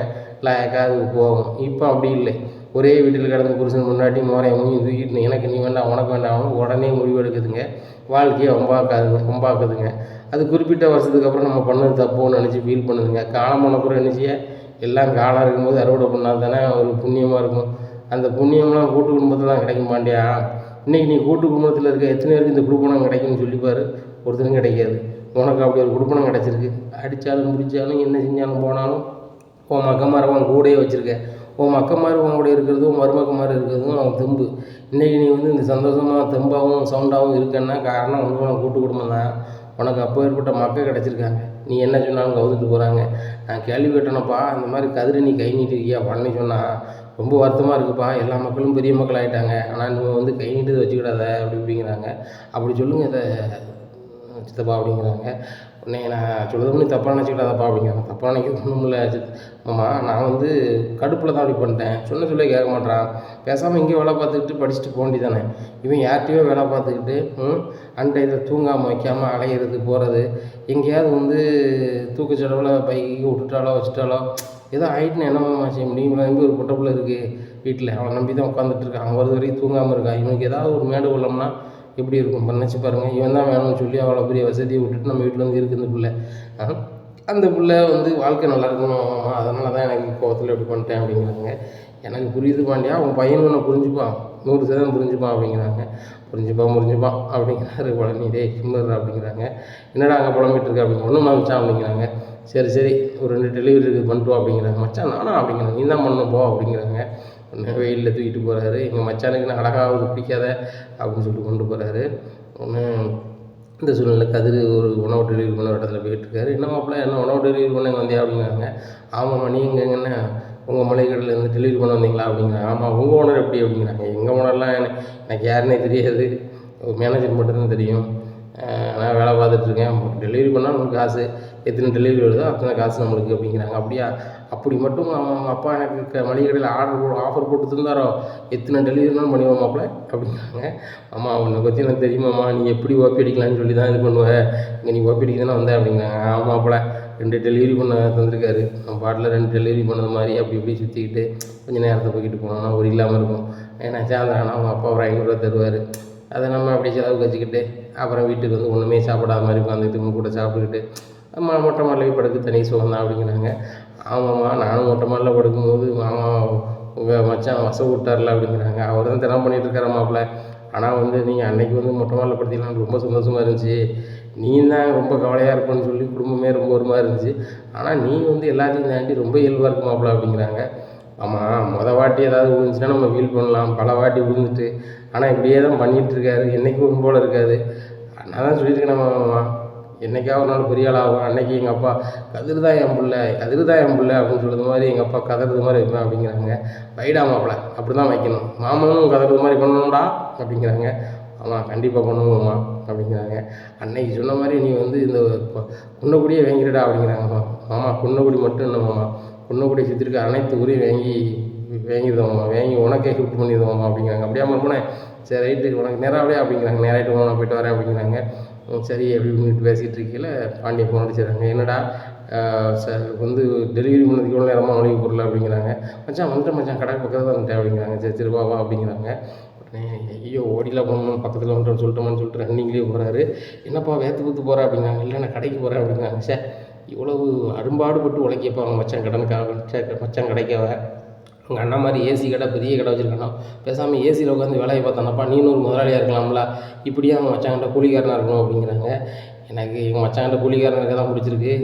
லாயக்கா அது போகும். இப்போ அப்படி இல்லை, ஒரே வீட்டில் கிடந்த புருஷன் முன்னாடி மோரையை மூஞ்சி தூக்கிட்டு எனக்கு நீ வேண்டாம் உனக்கு வேண்டாம் உடனே முடிவெடுக்குதுங்க. வாழ்க்கையை வம்பாக்குதுங்க. அது குறிப்பிட்ட வருஷத்துக்கு அப்புறம் நம்ம பண்ணது தப்புன்னு நினச்சி ஃபீல் பண்ணுதுங்க. காலம் பண்ணப்புறம் நினச்சிய எல்லாம் காலம் இருக்கும்போது அறுவடை பண்ணால் தானே ஒரு புண்ணியமாக இருக்கும். அந்த புண்ணியம்லாம் கூட்டு குடும்பத்தில் தான் கிடைக்கும் பாண்டியா. இன்றைக்கி நீ கூட்டு குடும்பத்தில் இருக்க எத்தனை பேருக்கு இந்த குடும்பம் கிடைக்கும்னு சொல்லிப்பார், ஒருத்தரும் கிடைக்காது. உனக்கு அப்படி ஒரு குடும்பம் கிடச்சிருக்கு. அடித்தாலும் முடித்தாலும் என்ன செஞ்சாலும் போனாலும் உன் மக்கமாரி உன் கூடயே வச்சுருக்க. உன் மக்கமாரி உன் கூட இருக்கிறதும் மருமக்கமாரி இருக்கிறதும் அவன் தெம்பு. இன்றைக்கி நீ வந்து இந்த சந்தோஷமாக தெம்பாகவும் சவுண்டாகவும் இருக்கன்னா காரணம் வந்து உனக்கு கூட்டு குடும்பம் தான். உனக்கு அப்போ ஏற்பட்ட மக்கள் கிடச்சிருக்காங்க. நீ என்ன சொன்னாலும் கவுந்துட்டு போகிறாங்க. நான் கேள்வி கேட்டேனப்பா, இந்த மாதிரி கதிரை நீ கை நீட்டிருக்கியா பண்ணி சொன்னால் ரொம்ப வருத்தமாக இருக்குப்பா. எல்லா மக்களும் பெரிய மக்கள் ஆகிட்டாங்க, ஆனால் நீ வந்து கை நீட்டதை வச்சுக்கிடாத அப்படிங்கிறாங்க. அப்படி சொல்லுங்கள் இதை சித்தப்பா அப்படிங்கிறாங்க. உடனே நான் சொல்லுறது நீ தப்பாக நினச்சிக்கிட்டாதப்பா அப்படிங்கிறாங்க. தப்பாக நினைக்கிறது ஒன்றும் இல்லை மாமா, நான் வந்து கடுப்பில் தான் அப்படி பண்ணிட்டேன். சொல்ல கேட்க மாட்றான். பேசாமல் இங்கே வேலை பார்த்துக்கிட்டு படிச்சுட்டு போக வேண்டியதானே. இவன் யார்கிட்டையோ வேலை பார்த்துக்கிட்டு அன்டைத்தில் தூங்காமல் வைக்காமல் அலையிறது போகிறது, எங்கேயாவது வந்து தூக்கச்செலவில் பைக்கு விட்டுட்டாலோ வச்சுட்டாலோ ஏதோ ஆகிட்டுன்னு என்னமாம்மா செய்ய முடியும். இவனை நம்பி ஒரு பொட்டை பிள்ளை இருக்குது வீட்டில், அவனை நம்பி தான் உட்காந்துட்டு இருக்கான். அவன் வருது வரைக்கும் தூங்காமல் இருக்கான். இவனுக்கு ஏதாவது ஒரு மேடு உள்ளோம்னா எப்படி இருக்கும் நினச்சி பாருங்கள். இவன் தான் வேணும்னு சொல்லி அவ்வளோ பெரிய வசதியை விட்டுட்டு நம்ம வீட்டில் வந்து இருக்குது இந்த பிள்ளை. அந்த பிள்ளை வந்து வாழ்க்கை நல்லா இருக்கணும், அதனால தான் எனக்கு கோவத்தில் இப்படி பண்ணிட்டேன் அப்படிங்கிறாங்க. எனக்கு புரியுது பாண்டியா, உன் பையன் ஒன்று புரிஞ்சுப்பான், 100% புரிஞ்சுப்பான் அப்படிங்கிறாங்க. புரிஞ்சுப்பான் அப்படிங்கிறாரு பழனி. டேய் சும்மா அப்படிங்கிறாங்க. என்னடா அங்கே புலம்பிட்டு இருக்க அப்படிங்க. ஒன்றும் மச்சான் அப்படிங்கிறாங்க. சரி ஒரு 2 டெலிவரி இருக்குது பண்ணிட்டு அப்படிங்கிறாங்க. மச்சான் நானா அப்படிங்கிறாங்க. நீ தான் பண்ணணும் போ அப்படிங்கிறாங்க. உடனே வெயிலில் தூக்கிட்டு போகிறாரு. எங்கள் மச்சானுக்கு நான் அழகாவது பிடிக்காத அப்படின்னு சொல்லிட்டு கொண்டு போகிறாரு. ஒன்று இந்த சூழ்நிலை கதிர் ஒரு உணவு டெலிவரி பண்ண இடத்துல போயிட்டுருக்காரு. என்ன மாப்பிள்ள என்ன உணவு டெலிவரி பண்ண வந்தியா அப்படிங்கிறாங்க. ஆமாம்மா, நீங்கள் எங்கன்னா உங்கள் மளிகை கடையிலேருந்து டெலிவரி பண்ண வந்தீங்களா அப்படிங்கிறாங்க. ஆமாம், உங்கள் ஓனர் எப்படி அப்படிங்கிறாங்க. எங்கள் ஓனர்லாம் எனக்கு யாருன்னே தெரியாது, மேனேஜர் மட்டும்தான் தெரியும். நான் வேலை பார்த்துட்ருக்கேன். டெலிவரி பண்ணால் நம்மளுக்கு காசு, எத்தனை டெலிவரி வருதோ அத்தனை காசு நம்மளுக்கு அப்படிங்கிறாங்க. அப்படியா, அப்படி மட்டும் அவங்க அப்பா எனக்கு மளிகை கடையில் ஆஃபர் போட்டு தந்தாரோ, எத்தனை டெலிவரினாலும் பண்ணிடுவோம் மாப்பிள்ள அப்படிங்கிறாங்க. அம்மா உன்னை பற்றி எனக்கு தெரியுமாம்மா, நீ எப்படி ஓபி அடிக்கலான்னு சொல்லி தான் இது பண்ணுவேன், இங்கே நீ ஓபி அடிக்க தானே வந்தேன் அப்படிங்கிறாங்க. ஆமாப்பிள்ள 2 டெலிவரி பண்ண தந்திருக்காரு, நம்ம பாட்டில் 2 டெலிவரி பண்ணது மாதிரி அப்படி இப்படி சுற்றிக்கிட்டு கொஞ்சம் நேரத்தை போய்கிட்டு போனோம்னா ஒரு இல்லாமல் இருக்கும். ஏன்னா சேர்ந்தாங்கன்னா அவங்க அப்பா ஒரு 500 ரூபா தருவார். அதை நம்ம அப்படியே செலவுக்கு வச்சுக்கிட்டு அப்புறம் வீட்டுக்கு வந்து ஒன்றுமே சாப்பிடாத மாதிரி உட்காந்துக்கிட்டு கூட சாப்பிட்டுக்கிட்டு மொட்டை மாடலில் படுக்க தனி சுகம் தான் அப்படிங்கிறாங்க. ஆமாம்மா, நானும் மொட்டை மாடலில் படுக்கும்போது மாமா உங்கள் மச்சான் வசவு விட்டார்ல அப்படிங்கிறாங்க. அவர் தான் தினம் பண்ணிகிட்டு இருக்கார மாப்பிள்ள. ஆனால் வந்து நீங்கள் அன்னைக்கு வந்து மொட்டை மாடலில் படுத்திக்கலாம் ரொம்ப சந்தோஷமாக இருந்துச்சு. நீ தான் ரொம்ப கவலையாக இருப்பேன்னு சொல்லி குடும்பமே ரொம்ப ஒரு மாதிரி இருந்துச்சு. ஆனால் நீ வந்து எல்லாத்தையும் தாண்டி ரொம்ப இயல்பாக இருக்கு மாப்பிள்ள அப்படிங்கிறாங்க. ஆமாம், வாட்டி ஏதாவது விழுந்துச்சுன்னா நம்ம ஃபீல் பண்ணலாம், பல வாட்டி விழுந்துட்டு. ஆனால் இப்படியே தான் பண்ணிகிட்ருக்காரு, என்றைக்கும் ஒன்று போல் இருக்காது. நான் தான் சொல்லியிருக்கேன் மாமா, என்றைக்காவது ஒரு நாள் பெரிய ஆள் ஆகும். அன்னைக்கு எங்கள் அப்பா கதிர் தான் என் பிள்ளை அப்படின்னு சொல்கிறது மாதிரி எங்கள் அப்பா கதறது மாதிரி வைப்பேன் அப்படிங்கிறாங்க. வைடா மாப்பிள்ள, அப்படி தான் வைக்கணும், மாமனும் கதறது மாதிரி பண்ணணும்டா அப்படிங்கிறாங்க. ஆமாம் கண்டிப்பாக பண்ணுவோம்மா அப்படிங்கிறாங்க. அன்னைக்கு சொன்ன மாதிரி நீ வந்து இந்த குன்னக்குடியே வாங்கிடுடா அப்படிங்கிறாங்க. மாமா குன்னக்குடி மட்டும் இல்லை மாமா, குன்னக்குடி சுற்றிருக்க அனைத்து ஊரையும் வாங்கிடுவோம்மா, வாங்கி உனக்கே ஷிஃப்ட் பண்ணிடுவோம்மா அப்படிங்கிறாங்க. அப்படியாமல் போனேன். சரி ரைட்டு, உனக்கு நேராகவே அப்படிங்கிறாங்க. நேராகிட்டு நான் போய்ட்டு வரேன் அப்படிங்கிறாங்க. சரி அப்படி இப்படின்ட்டு பேசிகிட்டு இருக்கையில் பாண்டியை ஃபோன் அடிச்சிடுறாங்க. என்னடா சார் வந்து டெலிவரி பண்ணதுக்கு எவ்வளோ நேரமாக நுழைவு பொருள் அப்படிங்கிறாங்க. மச்சான் வந்துட்டேன் மச்சான், கடை பக்கத்தில் தான் வந்துட்டேன் அப்படிங்கிறாங்க. சரி வா அப்படிங்கிறாங்க. உடனே ஐயோ ஓடிலாம் போகணும், பக்கத்தில் வந்துட்டோன்னு சொல்லிட்டு ரன்னிங்லேயே போகிறாரு. என்னப்பா வேற்று ஊற்று போகிறேன் அப்படிங்கிறாங்க. இல்லை நான் கடைக்கு போகிறேன் அப்படிங்கிறாங்க. சார் இவ்வளவு அரும்பாடுபட்டு உழைக்கப்பாங்க மச்சான் கடனுக்காக, மச்சான் கிடைக்கவ உங்கள் அண்ணா மாதிரி ஏசி கடை பெரிய கடை வச்சுருக்கானோ, பேசாமல் ஏசியில் உட்காந்து வேலையை பார்த்தானப்பா நீ ஒரு முதலாளியாக இருக்கலாம்ல, இப்படியே அவங்க மச்சாங்கிட்ட கூலிக்காரனாக இருக்கணும் அப்படிங்கிறாங்க. எனக்கு எங்கள் மச்சாங்கிட்ட கூலிக்காரனுக்கு தான் பிடிச்சிருக்கு.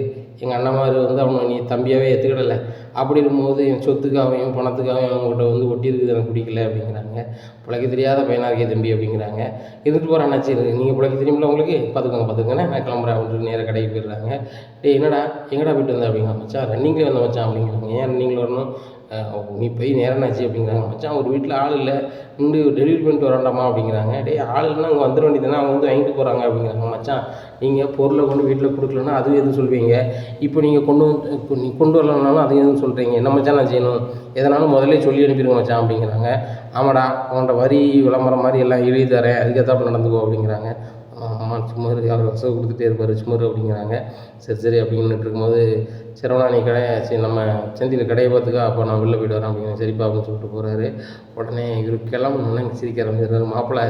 எங்கள் அண்ணன் மாதிரி வந்து அவனை நீ தம்பியாகவே ஏற்றுக்கிடலை. அப்படி இருக்கும்போது என் சொத்துக்காகவும் பணத்துக்காகவும் அவங்ககிட்ட வந்து ஒட்டியிருக்குது எனக்கு பிடிக்கல அப்படிங்கிறாங்க. பிழைக்க தெரியாத பையனாக இருக்கே தம்பி அப்படிங்கிறாங்க. இருந்துட்டு போகிற அண்ணாச்சி நீங்கள் பிழைக்க தெரியுமில்ல உங்களுக்கு, பார்த்துக்கோங்கண்ணே நான் கிளம்புறேன் அப்படின்னு நேராக கடைக்கு போயிடுறாங்க. என்னடா எங்கடா போய்ட்டு வந்தேன் அப்படிங்கிற. மச்சான் ரன்னிங்கில் வந்த மச்சான் அப்படிங்கிறாங்க. ஏன் ரன்னிங்கில் வரணும், நீ போய் நேரம்னாச்சு அப்படிங்கிறாங்க. மச்சான் ஒரு வீட்டில் ஆள் இல்லை, இங்கே டெலிவரி பண்ணிட்டு வரண்டாமா அப்படிங்கிறாங்க. ஆள் இல்லைன்னா அங்கே வந்துட வேண்டியதுனா, அவங்க வந்து வாங்கிட்டு போகிறாங்க அப்படிங்கிறாங்க. மச்சான் நீங்கள் பொருளை கொண்டு வீட்டில் கொடுக்கலன்னா அது எதுவும் சொல்வீங்க, இப்போ நீங்கள் கொண்டு வரலனாலும் அது எதுவும் சொல்கிறீங்க, என்ன மச்சான் நான் செய்யணும், எதனாலும் முதல்ல சொல்லி அனுப்பிடுங்க மச்சான் அப்படிங்கிறாங்க. ஆமாடா உன்கிட்ட வரி விளம்பரம் மாதிரி எல்லாம் எழுதி தரேன், அதுக்கேற்றாப்புல நடந்துக்கோ அப்படிங்கிறாங்க. ஆமாம் சும்மா அவர் வசதி கொடுத்துட்டே இருப்பார் சும்மா அப்படிங்கிறாங்க. சரி அப்படின்னுட்டு இருக்கும்போது சரவணா நீ சரி நம்ம செந்தியில் கடையை பார்த்துக்கா, அப்போ நான் வெளில போய்ட்டு வரேன் அப்படிங்கிறேன். சரிப்பா அப்படின்னு சொல்லிட்டு போகிறாரு. உடனே இவருக்கெல்லாம் முன்னே சிரிக்க ஆரம்பிச்சிடுறாரு. மாப்பிள்ளை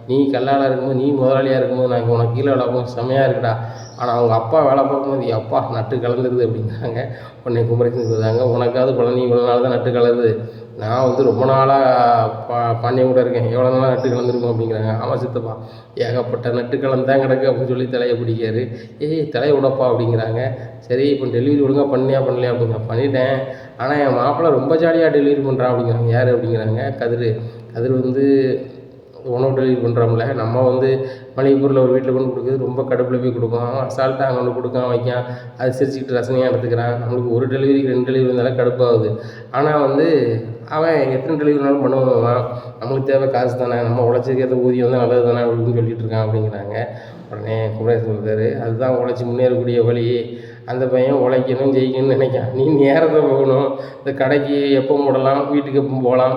நீ கல்லாளாக இருக்கும்போது, நீ முதலாளியாக இருக்கும்போது நான் இங்கே உனக்கு கீழே வேலை பார்க்கும் செம்மையாக இருக்குடா, ஆனால் அவங்க அப்பா வேலை பார்க்கும்போது அப்பா நட்டு கலந்துருது அப்படிங்கிறாங்க. உடனே குமரேசன் சொல்லுறாங்க, உனக்காவது பழனி இவ்வளோ நாள் தான் நட்டு கலருது, நான் வந்து ரொம்ப நாளாக பாண்டியன் கூட இருக்கேன், எவ்வளோ நாளாக நட்டு கலந்துருக்கும் அப்படிங்கிறாங்க. ஆமாம் சித்தப்பா ஏகப்பட்ட நட்டு கலந்தான் கிடக்கு அப்படின்னு சொல்லி தலையை பிடிக்காரு. தலையை விடப்பா அப்படிங்கிறாங்க. சரி இப்போ டெலிவரி ஒழுங்காக பண்ணலையா அப்படிங்கிறாங்க. பண்ணிட்டேன், ஆனால் என் மாப்பிள்ளை ரொம்ப ஜாலியாக டெலிவரி பண்ணுறான் அப்படிங்கிறாங்க. யார் அப்படிங்கிறாங்க. கதிர் வந்து உணவு டெலிவரி பண்ணுறோம்ல, நம்ம வந்து மளிகை பொருளை ஒரு வீட்டில் கொண்டு கொடுக்குறது ரொம்ப கடுப்பில் போய் கொடுக்கும், அவன் அசால்ட்டாக அங்கே ஒன்று கொடுக்காம வைக்கான், அதை சிரிச்சுக்கிட்டு ரசனையாக எடுத்துக்கிறான். நம்மளுக்கு ஒரு டெலிவரிக்கு 2 டெலிவரி இருந்தாலும் கடுப்பாகுது. ஆனால் வந்து அவன் எத்தனை டெலிவரினாலும் பண்ணுவான், நம்மளுக்கு தேவை காசு தானே, நம்ம உழைச்சதுக்கு ஏற்ற ஊதியம் வந்து நல்லது தானே அப்படின்னு சொல்லிட்டு இருக்கான் அப்படிங்கிறாங்க. உடனே குமரேசன் சொல்கிறாரு, அதுதான் உழைச்சி முன்னேறக்கூடிய வழி. அந்த பையன் உழைக்கணும் ஜெயிக்கணும்னு நினைக்கான். நீ நேரத்தை போகணும், இந்த கடைக்கு எப்போ மூடலாம், வீட்டுக்கு எப்போ போகலாம்,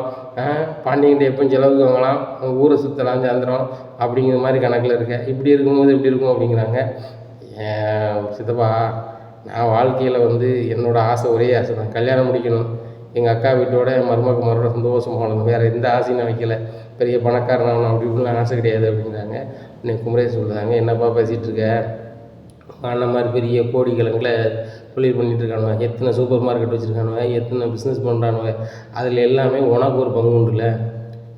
பாண்டியன்கிட்ட எப்போ செலவுக்கு வாங்கலாம், ஊரை சுற்றலாம் சாயந்தரம் அப்படிங்கிற மாதிரி கணக்கில் இருக்க. இப்படி இருக்கும்போது எப்படி இருக்கும் அப்படிங்கிறாங்க. சித்தப்பா, நான் வாழ்க்கையில் வந்து என்னோடய ஆசை ஒரே ஆசை தான், கல்யாணம் முடிக்கணும், எங்கள் அக்கா வீட்டோட மருமகளோட சந்தோஷமாக வாழணும், வேறு எந்த ஆசையும் நான் வைக்கல, பெரிய பணக்காரனாகணும் அப்படி இப்படின்னு ஆசை கிடையாது அப்படிங்கிறாங்க. இன்னைக்கு குமரேசன் சொல்கிறாங்க, என்னப்பா பேசிகிட்டு இருக்க, அண்ணன் மாதிரி பெரிய கோடிக்கணக்கில் தொழில் பண்ணிகிட்டு இருக்கானுவ, எத்தனை சூப்பர் மார்க்கெட் வச்சுருக்கானுவ, எத்தனை பிஸ்னஸ் பண்ணுறானுவ, அதில் எல்லாமே உனக்கு ஒரு பங்கு உண்டுல.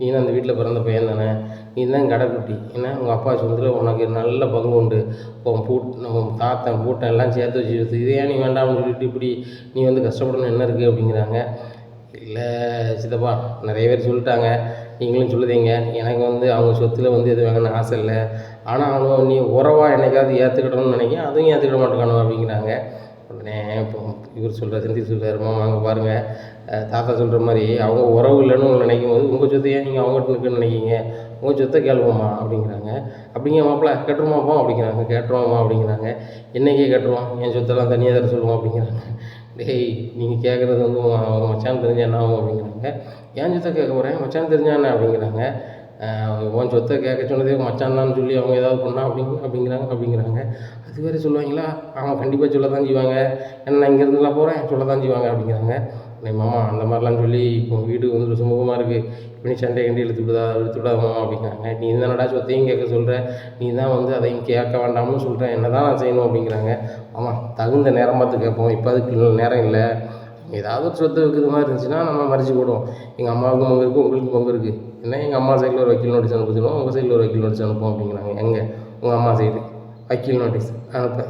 நீனும் அந்த வீட்டில் பிறந்த பையன் தானே, நீ தான் கடைக்குட்டி, ஏன்னா உங்கள் அப்பா சொந்தத்தில் உனக்கு நல்ல பங்கு உண்டு. உன் தாத்தன் பூட்டன் எல்லாம் சேர்த்து வச்சு இதே நீ வேண்டாம்னு சொல்லிட்டு இப்படி நீ வந்து கஷ்டப்படணும் என்ன இருக்குது அப்படிங்கிறாங்க. இல்லை சித்தப்பா, நிறைய பேர் சொல்லிட்டாங்க, நீங்களும் சொல்லுதீங்க, எனக்கு வந்து அவங்க சொத்தில் வந்து எது வேணும்னு ஆசை இல்லை, ஆனால் அவனும் நீ உறவாக என்னைக்காவது ஏற்றுக்கிடணும்னு நினைக்கிறேன், அதுவும் ஏற்றுக்கிட மாட்டேங்கானோ அப்படிங்கிறாங்க. உடனே இப்போ இவர் சொல்கிறார், செந்தில் சொல்கிறார், மாமா அங்கே பாருங்கள், தாத்தா சொல்கிற மாதிரி அவங்க உறவு இல்லைன்னு நினைக்கும் போது உங்கள் சொத்தை ஏன் நீங்கள் அவங்ககிட்ட இருக்குன்னு நினைக்கிங்க, உங்கள் சொத்தை கேளுவோம்மா அப்படிங்கிறாங்க. அப்படிங்க மாப்பிள்ள கேட்டுருமாப்பா அப்படிங்கிறாங்க. கேட்டுருவோம்மா அப்படிங்கிறாங்க. என்றைக்கே கேட்டுருவோம், என் சொத்தெல்லாம் தனியாக தர சொல்லுவோம் அப்படிங்கிறாங்க. டேய், நீங்கள் கேட்குறது வந்து அவங்க மச்சான் தெரிஞ்சா என்ன ஆகும் அப்படிங்கிறாங்க. ஏன் சொத்தை கேட்க போகிறேன், மச்சான் தெரிஞ்சா என்ன அப்படிங்கிறாங்க. உன் சொத்தை கேட்க சொன்னதே மச்சான் தான் சொல்லி அவங்க ஏதாவது பண்ணா அப்படிங்கிறாங்க. அது வேறு சொல்லுவாங்களா, அவன் கண்டிப்பாக சொல்ல தான் செய்வாங்க, ஏன்னா நான் இங்கேருந்துலாம் போகிறேன் சொல்ல தான் செய்வாங்க அப்படிங்கிறாங்க. மாமா அந்த மாதிரிலாம் சொல்லி இப்போ வீடு வந்து சுமூகமாக இருக்குது, இப்போ நீ சண்டை கண்டி இழுத்து விடாத மாமா அப்படிங்கிறாங்க. நீ தானடா சொத்தையும் கேட்க சொல்கிற, நீ தான் வந்து அதையும் கேட்க வேண்டாம்னு சொல்கிறேன், என்ன தான் நான் செய்யணும் அப்படிங்கிறாங்க. ஆமாம், தகுந்த நேரம் பார்த்து கேட்போம், இப்போ அதுக்கு நேரம் இல்லை, ஏதாவது ஒரு சொத்து வைக்கிறது மாதிரி இருந்துச்சுன்னா நம்ம மறிச்சு போடுவோம். எங்கள் அம்மாவுக்கும் பங்கு இருக்குது, உங்களுக்கு பங்கு இருக்குது, என்ன எங்கள் அம்மா சைடில் ஒரு வக்கீல் நோட்டீஸ் அனுப்ப சொல்லுவோம், உங்கள் சைடில் ஒரு வக்கீல் நோட்டீஸ் அனுப்போம் அப்படிங்கிறாங்க. எங்கே உங்கள் அம்மா சைடு வக்கீல் நோட்டீஸ் அனுப்ப,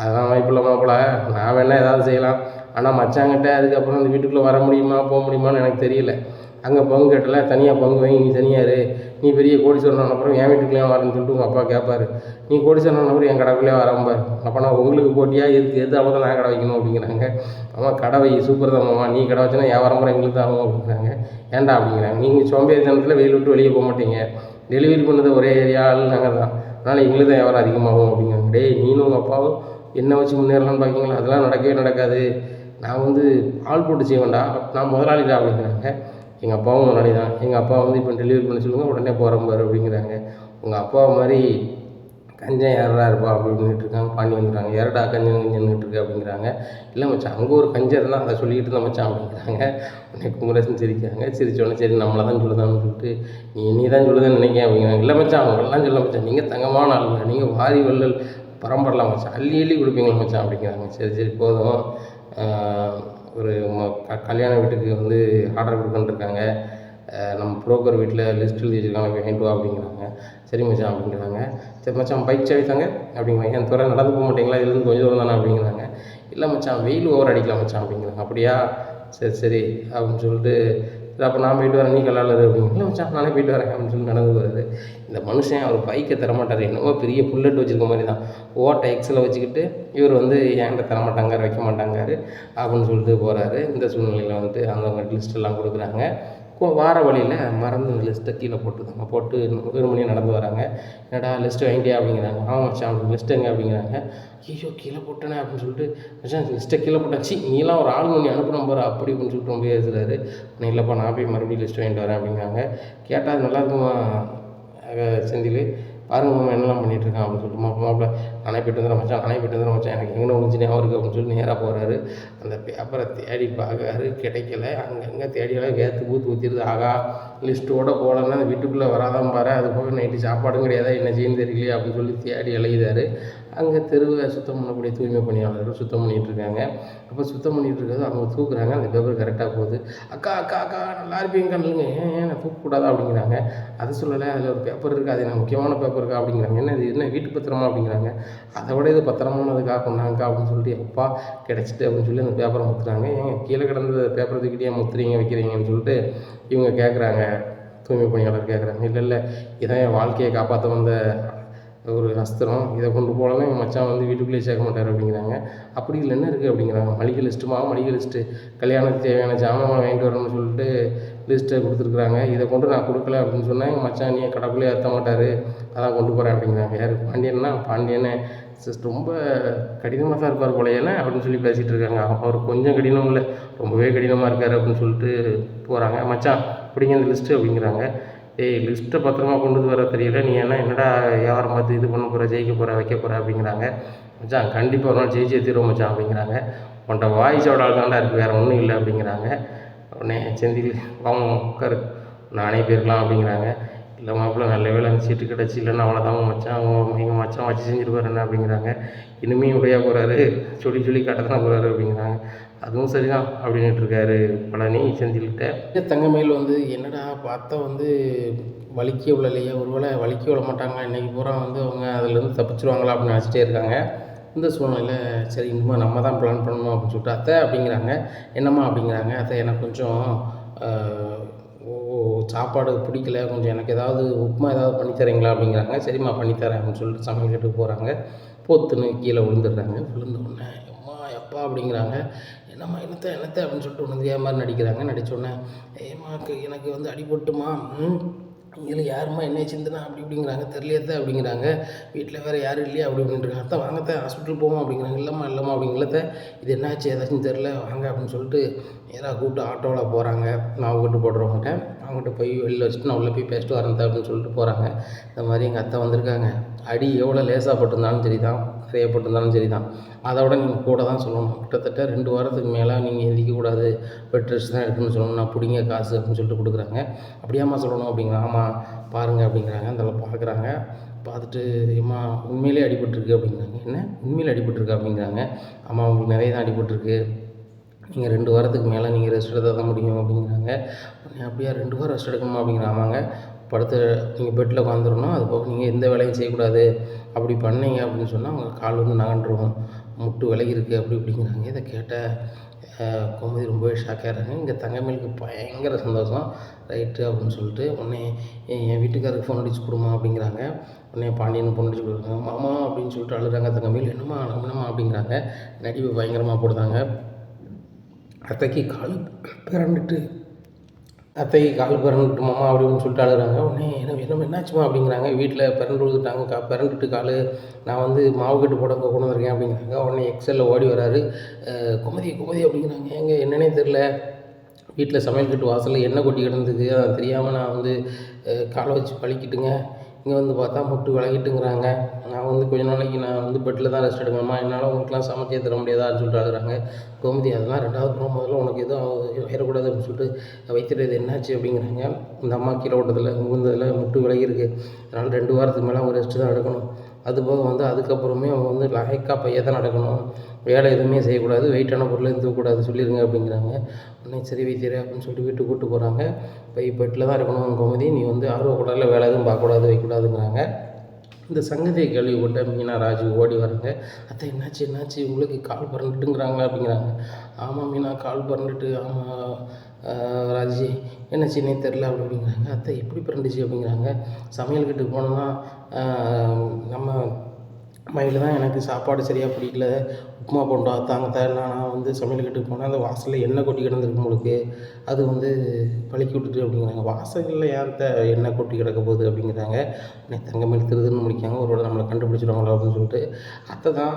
அதெல்லாம் வாய்ப்பில்லை மாப்பிள்ள, நான் வேணால் ஏதாவது செய்யலாம், ஆனால் மச்சாங்கிட்ட அதுக்கப்புறம் அந்த வீட்டுக்குள்ளே வர முடியுமா போக முடியுமான்னு எனக்கு தெரியல. அங்கே பங்கு கேட்டல, தனியாக பங்கு வாங்கி நீ தனியார், நீ பெரிய கோடீஸ்வரன் அப்புறம் என் வீட்டுக்குள்ளேயே வரேன்னு சொல்லிட்டு உங்கள் அப்பா கேட்பாரு, நீ கோடீஸ்வரன் அப்புறம் என் கடைக்குள்ளேயே வரம்பார், அப்போ நான் உங்களுக்கு போட்டியாக எது அவ்வளோ நான் கடை வைக்கணும் அப்படிங்கிறாங்க. அம்மா கடை வை, சூப்பர் தான் மாமா, நீ கடை வச்சுன்னா வியாபாரம் முறை எங்களுக்கு தான் ஆகும் அப்படிங்கிறாங்க. ஏன்டா அப்படிங்கிறாங்க, நீங்கள் சோம்பேறித்தனத்தில் வெயில் விட்டு வெளியே போக மாட்டீங்க, டெலிவரி பண்ணது ஒரே ஏரியாவில் நாங்கள் தான், அதனால் எங்களுக்கு தான் வியாபாரம் அதிகமாகும் அப்படிங்கிறாங்க. டேய், நீனும் உங்கள் அப்பாவும் என்ன வச்சு முன்னேறலாம்னு பார்க்கிங்களா, அதெல்லாம் நடக்கவே நடக்காது, நான் வந்து ஆள் போட்டு செய்வேன்டா, நான் முதலாளிடா அப்படிங்கிறாங்க. எங்கள் அப்பாவும் முதலாளி தான், எங்கள் அப்பா வந்து இப்போ டெலிவரி பண்ண சொல்லுங்கள் உடனே போகிறேன் பாரு அப்படிங்கிறாங்க. உங்கள் அப்பா மாதிரி கஞ்சன் யாரா இருப்பா அப்படின்னுட்டு இருக்காங்க. பாண்டி வந்துட்டாங்க, யாரடா கஞ்சன்கிட்டு இருக்கு அப்படிங்கிறாங்க. இல்லை மச்சான், அங்கே ஒரு கஞ்சர் இருந்தால் அதை சொல்லிக்கிட்டு தான் மச்சான் அப்படிங்கிறாங்க. உடனே குமரேசன் சிரிக்கிறாங்க. சிரிச்சோடனே சரி நம்மளை தான் சொல்லுதான்னு சொல்லிட்டு நீ தான் சொல்லுதுன்னு நினைக்கிறேன் அப்படிங்கிறாங்க. இல்லை மச்சான், அவங்களாம் சொல்ல மச்சான், நீங்கள் தங்கமான ஆளுங்க, நீங்கள் வாரி வள்ளல் பரம்பரலாம் மச்சான், அள்ளி கொடுப்பீங்களா மச்சான் அப்படிங்கிறாங்க. சரி போதும், ஒரு கல்யாண வீட்டுக்கு வந்து ஆர்டர் கொடுக்கணுருக்காங்க, நம்ம புரோக்கர் வீட்டில் லிஸ்ட் எழுதி வச்சுருக்காங்க, வாங்கிட்டு வா அப்படிங்கிறாங்க. சரி மச்சான் அப்படிங்கிறாங்க. சரி மச்சான் பைக் சாவித்தாங்க அப்படிங்கிறாங்க. என் துறை நடந்து போக மாட்டீங்களா, இதுலேருந்து கொஞ்சம் தூரம் தானே அப்படிங்கிறாங்க. இல்லை மச்சான், வெயில் ஓவர் அடிக்கலாம் மச்சான் அப்படிங்கிறாங்க. அப்படியா, சரி அப்படின்னு சொல்லிட்டு, சரி அப்போ நான் போயிட்டு வரேன், நீ கல்லாளர் அப்படிங்க. இல்லை மச்சான், நானே போயிட்டு வரேன் அப்படின்னு சொல்லி நடந்து போகிறாரு. இந்த மனுஷன் அவர் பைக்கை தரமாட்டார், என்னவோ பெரிய புல்லட் வச்சுருக்க மாதிரி தான், ஓட்டை எக்ஸில் வச்சுக்கிட்டு இவர் வந்து என்கிட்ட தரமாட்டாங்கார், வைக்க மாட்டாங்காரு அப்படின்னு சொல்லிட்டு போகிறாரு. இந்த சூழ்நிலையில் வந்துட்டு அந்த லிஸ்ட்டெல்லாம் கொடுக்குறாங்க. வார வழியில் மறந்து இந்த லிஸ்ட்டை கீழே போட்டு 1 மணி நடந்து வராங்க. என்னடா லிஸ்ட்டு வாங்கிட்டியா அப்படிங்கிறாங்க. ஆமாம் மச்சான், அப்படி லிஸ்ட்டு எங்கே அப்படிங்கிறாங்க. ஐயோ கீழே போட்டேனே அப்படின்னு சொல்லிட்டு, மச்சான் லிஸ்ட்டை கீழே போட்டாச்சு, நீலாம் ஒரு ஆள் பண்ணி அனுப்பணும் பாரு அப்படி அப்படின்னு சொல்லிட்டு ரொம்ப பேசுகிறாரு. இல்லைப்பா, நான் போய் மறுபடியும் லிஸ்ட்டு வாங்கிட்டு வரேன் அப்படிங்கிறாங்க. கேட்டால் அது நல்லா இருக்குமா செந்தில், பாருங்க மாமா என்னெல்லாம் பண்ணிகிட்ருக்கான் அப்படின்னு சொல்லிட்டு, மாப்பிள்ள நானே போய்ட்டு வந்துடுறேன் மச்சான், எனக்கு எங்கே முடிஞ்சு ஞாபகம் இருக்குது அப்படின்னு சொல்லி நேராக போகிறாரு. அந்த பேப்பரை தேடி பார்க்குறாரு, கிடைக்கல, அங்கங்கே தேடியெல்லாம் வேர்த்து ஊற்றிடுது. ஆகா, லிஸ்ட்டோடு போகலன்னா அந்த வீட்டுக்குள்ளே வராதான் பாரு, அது போக நைட்டு சாப்பாடும் கிடையாதா, என்ன செய்யணும் தெரியலையே அப்படின்னு சொல்லி தேடி அலையுதார். அங்கே தெருவை சுத்தம் பண்ணக்கூடிய தூய்மை பணியாளர்கள் சுத்தம் பண்ணிகிட்ருக்காங்க. அப்போ சுத்தம் பண்ணிகிட்டு இருக்கிறது அவங்க தூக்குறாங்க, அந்த பேப்பர் கரெக்டாக போகுது. அக்கா அக்கா அக்கா நல்லா இருப்பீங்க கண்ணுங்க, ஏன் நான் தூக்கக்கூடாதா அப்படிங்கிறாங்க. அது சொல்லலை, அதில் ஒரு பேப்பர் இருக்குது, அது எனக்கு முக்கியமான பேப்பர் இருக்கா அப்படிங்கிறாங்க. என்ன வீட்டு பத்திரமா அப்படிங்கிறாங்க. அதை விட இது பத்திரமானதுக்காக கொண்டாங்கக்கா அப்படின்னு சொல்லிட்டு, எப்பா கிடச்சிட்டு அப்படின்னு சொல்லி அந்த பேப்பரை முத்துறாங்க. ஏங்க கீழே கிடந்த பேப்பரை தூக்கிட்டே முத்துறீங்க வைக்கிறீங்கன்னு சொல்லிட்டு இவங்க கேட்குறாங்க, தூய்மை பணியாளர் கேட்குறாங்க. இல்லை இதான் என் வாழ்க்கையை காப்பாற்ற வந்த ஒரு அஸ்திரம், இதை கொண்டு போகலன்னா என் மச்சான் வந்து வீட்டுக்குள்ளேயே சேர்க்க மாட்டார் அப்படிங்கிறாங்க. அப்படி இல்லை என்ன இருக்குது அப்படிங்கிறாங்க. மளிகை லிஸ்ட்டு கல்யாணத்துக்கு தேவையான ஜாமான் வாங்கிட்டு வரணும்னு சொல்லிட்டு லிஸ்ட்டை கொடுத்துருக்குறாங்க. இதை கொண்டு நான் கொடுக்கல அப்படின்னு சொன்னேன். எங்கள் மச்சான் நீ கடைக்குள்ளேயே ஏற்ற மாட்டார், அதான் கொண்டு போகிறேன் அப்படிங்கிறாங்க. யார் பாண்டியன்னா? பாண்டியன்னு ரொம்ப கடினமாக தான் இருப்பார் போலையேன்னு அப்படின்னு சொல்லி பேசிகிட்டு இருக்காங்க. அவர் கொஞ்சம் கடினம் இல்லை, ரொம்பவே கடினமாக இருக்கார் அப்படின்னு சொல்லிட்டு போகிறாங்க. மச்சான் பிடிங்க இந்த லிஸ்ட்டு அப்படிங்கிறாங்க. ஏய் லிஸ்ட்டை பத்திரமா கொண்டு வர தெரியல, நீ என்னடா வியாபாரம் பார்த்து இது பண்ண போகிற, ஜெயிக்க போகிற, வைக்க போகிற அப்படிங்கிறாங்க. மச்சான் கண்டிப்பாக ஒரு நாள் ஜெயிச்சே தீரும் மச்சான் அப்படிங்கிறாங்க. உன்ட்ட வாய்ஸோட ஆள் தாண்டா இருக்குது, வேறு ஒன்றும் இல்லை அப்படிங்கிறாங்க. உடனே செந்தில் வாங்க உட்காரு, நானே போயிருக்கலாம் அப்படிங்கிறாங்க. இல்லை மாப்பிள்ள நல்ல வேலை அந்த சீட்டு கிடச்சி, இல்லைன்னா அவ்வளோதான் மச்சான், எங்கள் மச்சான் வச்சு செஞ்சுருப்பாரு என்ன அப்படிங்கிறாங்க. இனிமே உடையா போகிறாரு, சொல்லி காட்டத்தானே போகிறாரு அப்படிங்கிறாங்க. அதுவும் சரிதான் அப்படின்ட்டு இருக்காரு பழனி செந்தில்கிட்ட. தங்கமயில் வந்து என்னடா பார்த்தா வந்து வலிக்க விழலையா, ஒருவேளை வலிக்க விழ மாட்டாங்களா, இன்றைக்கி பூரா வந்து அவங்க அதிலேருந்து தப்பிச்சிருவாங்களா அப்படின்னு நினச்சிட்டே இருக்காங்க. இந்த சூழ்நிலையில் சரி இனிமேல் நம்ம தான் பிளான் பண்ணணும் அப்படின்னு சொல்லிட்டு அத்தை அப்படிங்கிறாங்க. என்னம்மா அப்படிங்கிறாங்க. அத்தை எனக்கு கொஞ்சம் சாப்பாடு பிடிக்கல, கொஞ்சம் எனக்கு ஏதாவது உப்புமா ஏதாவது பண்ணித்தரீங்களா அப்படிங்கிறாங்க. சரிம்மா பண்ணித்தரேன் அப்படின்னு சொல்லிட்டு சமையல் கட்டுக்கு போகிறாங்க. பொத்துன்னு கீழே விழுந்துடுறாங்க. விழுந்தோடனே அம்மா எப்பா அப்படிங்கிறாங்க. என்னம்மா என்னத்தை அப்படின்னு சொல்லிட்டு ஒன்று தெரியாத மாதிரி நடிக்கிறாங்க. நடித்தோடனே ஏம்மாக்கு எனக்கு வந்து அடிபட்டுமா, இதில் யாரும்மா என்ன சிந்தனா அப்படி இப்படிங்கிறாங்க. தெரியலையத்த அப்படிங்கிறாங்க. வீட்டில் வேறு யாரும் இல்லையா அப்படி அப்படின்றாங்க. அத்தை வாங்கத்த ஹாஸ்பிட்டல் போவோம் அப்படிங்கிறாங்க. இல்லைம்மா அப்படிங்களத்த இது என்னாச்சு ஏதாச்சும் தெரில வாங்க அப்படின்னு சொல்லிட்டு நேராக கூப்பிட்டு ஆட்டோவில் போகிறாங்க. மாவு கட்டு போடுறவங்ககிட்ட அவங்ககிட்ட போய் வெளியில் வச்சுட்டு நான் உள்ளே போய் பேசிட்டு வரேன் அப்படின்னு சொல்லிட்டு போகிறாங்க. இந்த மாதிரி எங்கள் அத்தை வந்திருக்காங்க, அடி எவ்வளோ லேசாக பட்டிருந்தாலும் சரி தான், நிறைய பட்டிருந்தாலும் சரி தான், அதோட நீங்கள் கூட தான் சொல்லணும். கிட்டத்தட்ட 2 வாரத்துக்கு மேலே நீங்கள் எந்திரிக்கக்கூடாது, பெட் ரெஸ்ட் தான் எடுக்கணும்னு சொல்லணும். நான் பிடிங்க காசு அப்படின்னு சொல்லிட்டு கொடுக்குறாங்க. அப்படியாம்மா சொல்லணும் அப்படிங்கிறாங்க. ஆமாம் பாருங்கள் அப்படிங்கிறாங்க. அதில் பார்க்குறாங்க. பார்த்துட்டு ஏம்மா உண்மையிலே அடிபட்டிருக்கு அப்படிங்கிறாங்க. என்ன உண்மையிலே அடிபட்டிருக்கு அப்படிங்கிறாங்க. ஆமாம் உங்களுக்கு நிறைய தான் அடிபட்டிருக்கு, நீங்கள் 2 வாரத்துக்கு மேலே நீங்கள் ரெஸ்ட் எடுத்தால் தான் முடியும் அப்படிங்கிறாங்க. அப்படியா 2 வாரம் ரெஸ்ட் எடுக்கணுமா அப்படிங்கிற. ஆமாங்க, படுத்து நீங்கள் பெட்டில் உட்காந்துடணும், அது போக நீங்கள் எந்த வேலையும் செய்யக்கூடாது, அப்படி பண்ணீங்க அப்படின்னு சொன்னால் உங்கள் கால் வந்து நகண்டுரும், முட்டு விலகி இருக்குது அப்படி இப்படிங்கிறாங்க. இதை கேட்ட கோமதி ரொம்பவே ஷாக்காகிறாங்க. இங்கே தங்கமேலுக்கு பயங்கர சந்தோஷம். ரைட்டு அப்படின்னு சொல்லிட்டு உடனே என் வீட்டுக்காரருக்கு ஃபோன் அடிச்சு கொடுமா அப்படிங்கிறாங்க. உடனே பாண்டியன் ஃபோன் அடிச்சு கொடுக்குறாங்க. மாமா அப்படின்னு சொல்லிட்டு அழுகிறாங்க. தங்கமேல் என்னம்மா அப்படிங்கிறாங்க. நடிப்பு பயங்கரமாக போடுறாங்க. அத்தைக்கு கால் பிறண்டுட்டு மாமா அப்படின்னு சொல்லிட்டு அழுகிறாங்க. உடனே என்ன என்னாச்சுமா அப்படிங்கிறாங்க. வீட்டில் பிறண்டு விழுந்துட்டாங்க, பிறண்டுட்டு கால், நான் வந்து மாவு கட்டு போட கொண்டு வந்திருக்கேன் அப்படிங்கிறாங்க. உடனே எக்ஸலில் ஓடி வராரு. குமதி அப்படிங்கிறாங்க. ஏங்க என்னன்னே தெரில, வீட்டில் சமையல் கட்டு வாசலில் எண்ணெய் கொட்டி கிடந்தது, அதை தெரியாமல் நான் வந்து காலை வச்சு பழிக்கிட்டுங்க, இங்கே வந்து பார்த்தா முட்டு விலகிட்டுங்கிறாங்க. நான் வந்து கொஞ்ச நாளைக்கு நான் வந்து பெட்டில் தான் ரெஸ்ட் எடுக்கணுமா, என்னால் உங்களுக்குலாம் சமைச்சே தர முடியாதான்னு சொல்லிட்டு ஆகுறாங்க. கோமதி அதெல்லாம் 2வது ப்ரோ, முதல்ல உனக்கு எதுவும் ஆயிடக்கூடாது அப்படின்னு சொல்லிட்டு வைத்திருது. என்னாச்சு அப்படிங்கிறாங்க. இந்த அம்மா கீழே ஓட்டத்தில் விழுந்ததில் முட்டு விலகிருக்கு, அதனால் 2 வாரத்துக்கு மேலே அவங்க ரெஸ்ட்டு தான் எடுக்கணும். அதுபோக வந்து அதுக்கப்புறமே அவங்க வந்து லாயக்காக பையன் தான் நடக்கணும், வேலை எதுவுமே செய்யக்கூடாது, வெயிட்டான பொருளை தூக்கக்கூடாது சொல்லிடுங்க அப்படிங்கிறாங்க. உடனே சரி வைத்தியரே அப்படின்னு சொல்லிட்டு வீட்டுக்கு கூப்பிட்டு போகிறாங்க. பெட்டில் தான் இருக்கணும் கோமதி, நீ வந்து ஆர்வக்கூடாதில் வேலை எதுவும் பார்க்கக்கூடாது வைக்கக்கூடாதுங்கிறாங்க. இந்த சங்கதியை கேள்விப்பட்ட மீனா ராஜு ஓடி வராங்க. அத்தை என்னாச்சு உங்களுக்கு கால் பறந்துட்டுங்கிறாங்களா அப்படிங்கிறாங்க. ஆமாம் மீனா கால் பறந்துட்டு, ஆமாம் ராஜி என்னாச்சுன்னே தெரில அப்படிங்கிறாங்க. அத்தை எப்படி பிறண்டுச்சு அப்படிங்கிறாங்க. சமையல் கட்டுக்கு போனோன்னா நம்ம மயில் தான் எனக்கு சாப்பாடு சரியாக பிடிக்கல, உப்புமா போண்டா தாங்க நான் வந்து சமையல் கட்டுக்கு போனேன், அந்த வாசலில் எண்ணெய் கொட்டி கிடந்திருக்கு உங்களுக்கு, அது வந்து பழக்கி விட்டுட்டு அப்படிங்கிறாங்க. வாசலில் யார்கிட்ட எண்ணெய் கொட்டி கிடக்க போகுது அப்படிங்கிறாங்க. உடனே தங்கமேல் திருதுன்னு முடிக்காங்க, ஒரு வேளை நம்மளை கண்டுபிடிச்சிடுவாங்களோ அப்படின்னு சொல்லிட்டு. அத்தை தான்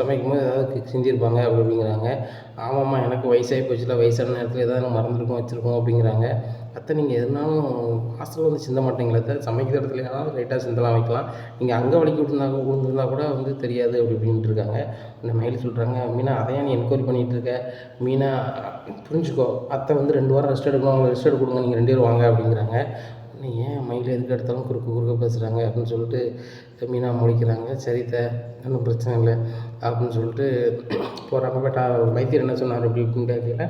சமைக்கும் போது ஏதாவது செஞ்சுருப்பாங்க அப்படிங்கிறாங்க. ஆமாம்மா எனக்கு வயசாகி போச்சுல, வயசான நேரத்தில் எதாவது மறந்துருக்கோம் வச்சுருக்கோம் அப்படிங்கிறாங்க. அத்தை நீங்கள் எதுனாலும் ஹாஸ்டலில் வந்து சிந்த மாட்டீங்களா அத்தை, சமைக்கிற இடத்துல ஏதாவது லைட்டாக சிந்தலாம் வைக்கலாம், நீங்கள் அங்கே வலிக்கி விழுந்திருந்தா கூட வந்து தெரியாது அப்படி இப்படின்ட்டு இருக்காங்க. இந்த மயில் சொல்கிறாங்க. மீனா அதையா நீ என்கொயரி பண்ணிகிட்டு இருக்க, மீனா புரிஞ்சுக்கோ, அத்தை வந்து 2 வாரம் ரெஸ்ட் எடுக்கணும், அவங்க ரெஸ்ட் எடுக்க கொடுங்க, நீங்கள் 2 பேரும் வாங்க அப்படிங்கிறாங்க. ஏன் மயில் எதுக்கு எடுத்தாலும் குறுக்க பேசுகிறாங்க அப்படின்னு சொல்லிட்டு மீனா முழிக்கிறாங்க. சரித்த ஒன்றும் பிரச்சனை இல்லை அப்படின்னு சொல்லிட்டு போகிறாங்க. பட் வைத்தியர் என்ன சொன்னார் அப்படி இப்படின்னு கேட்கல.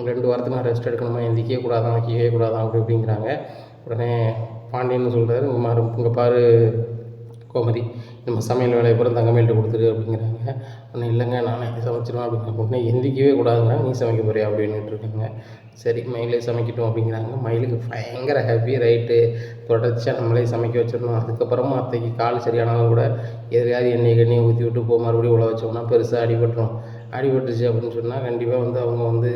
2 வாரத்துக்கு நான் ரெஸ்ட் எடுக்கணுமா, எந்திரிக்கவே கூடாதான், வைக்கவே கூடாதான் அப்படி இப்படிங்கிறாங்க. உடனே பாண்டியன்னு சொல்கிறாரு, இங்கே பாரு கோமதி, நம்ம சமையல் வேலையை பூரா தங்கமேல்கிட்ட கொடுத்துரு அப்படிங்கிறாங்க. ஒன்றும் இல்லைங்க நானே சமைச்சிடுவேன் அப்படிங்கிறாங்க. உடனே எந்திரிக்கவே கூடாதுங்க, நீ சமைக்க போறியா அப்படின்ட்டு இருக்காங்க. சரி மயிலே சமைக்கட்டும் அப்படிங்கிறாங்க. மயிலுக்கு பயங்கர ஹாப்பி. ரைட்டு, தொடர்ச்சியாக நம்மளே சமைக்க வச்சிடணும். அதுக்கப்புறமா அத்தைக்கு கால் சரியானாலும் கூட எதையாவது எண்ணெய் ஊற்றி விட்டு மறுபடியும் உழ வச்சோம்னா பெருசாக அடிபட்டுருச்சு அப்படின்னு சொன்னால் கண்டிப்பாக வந்து அவங்க வந்து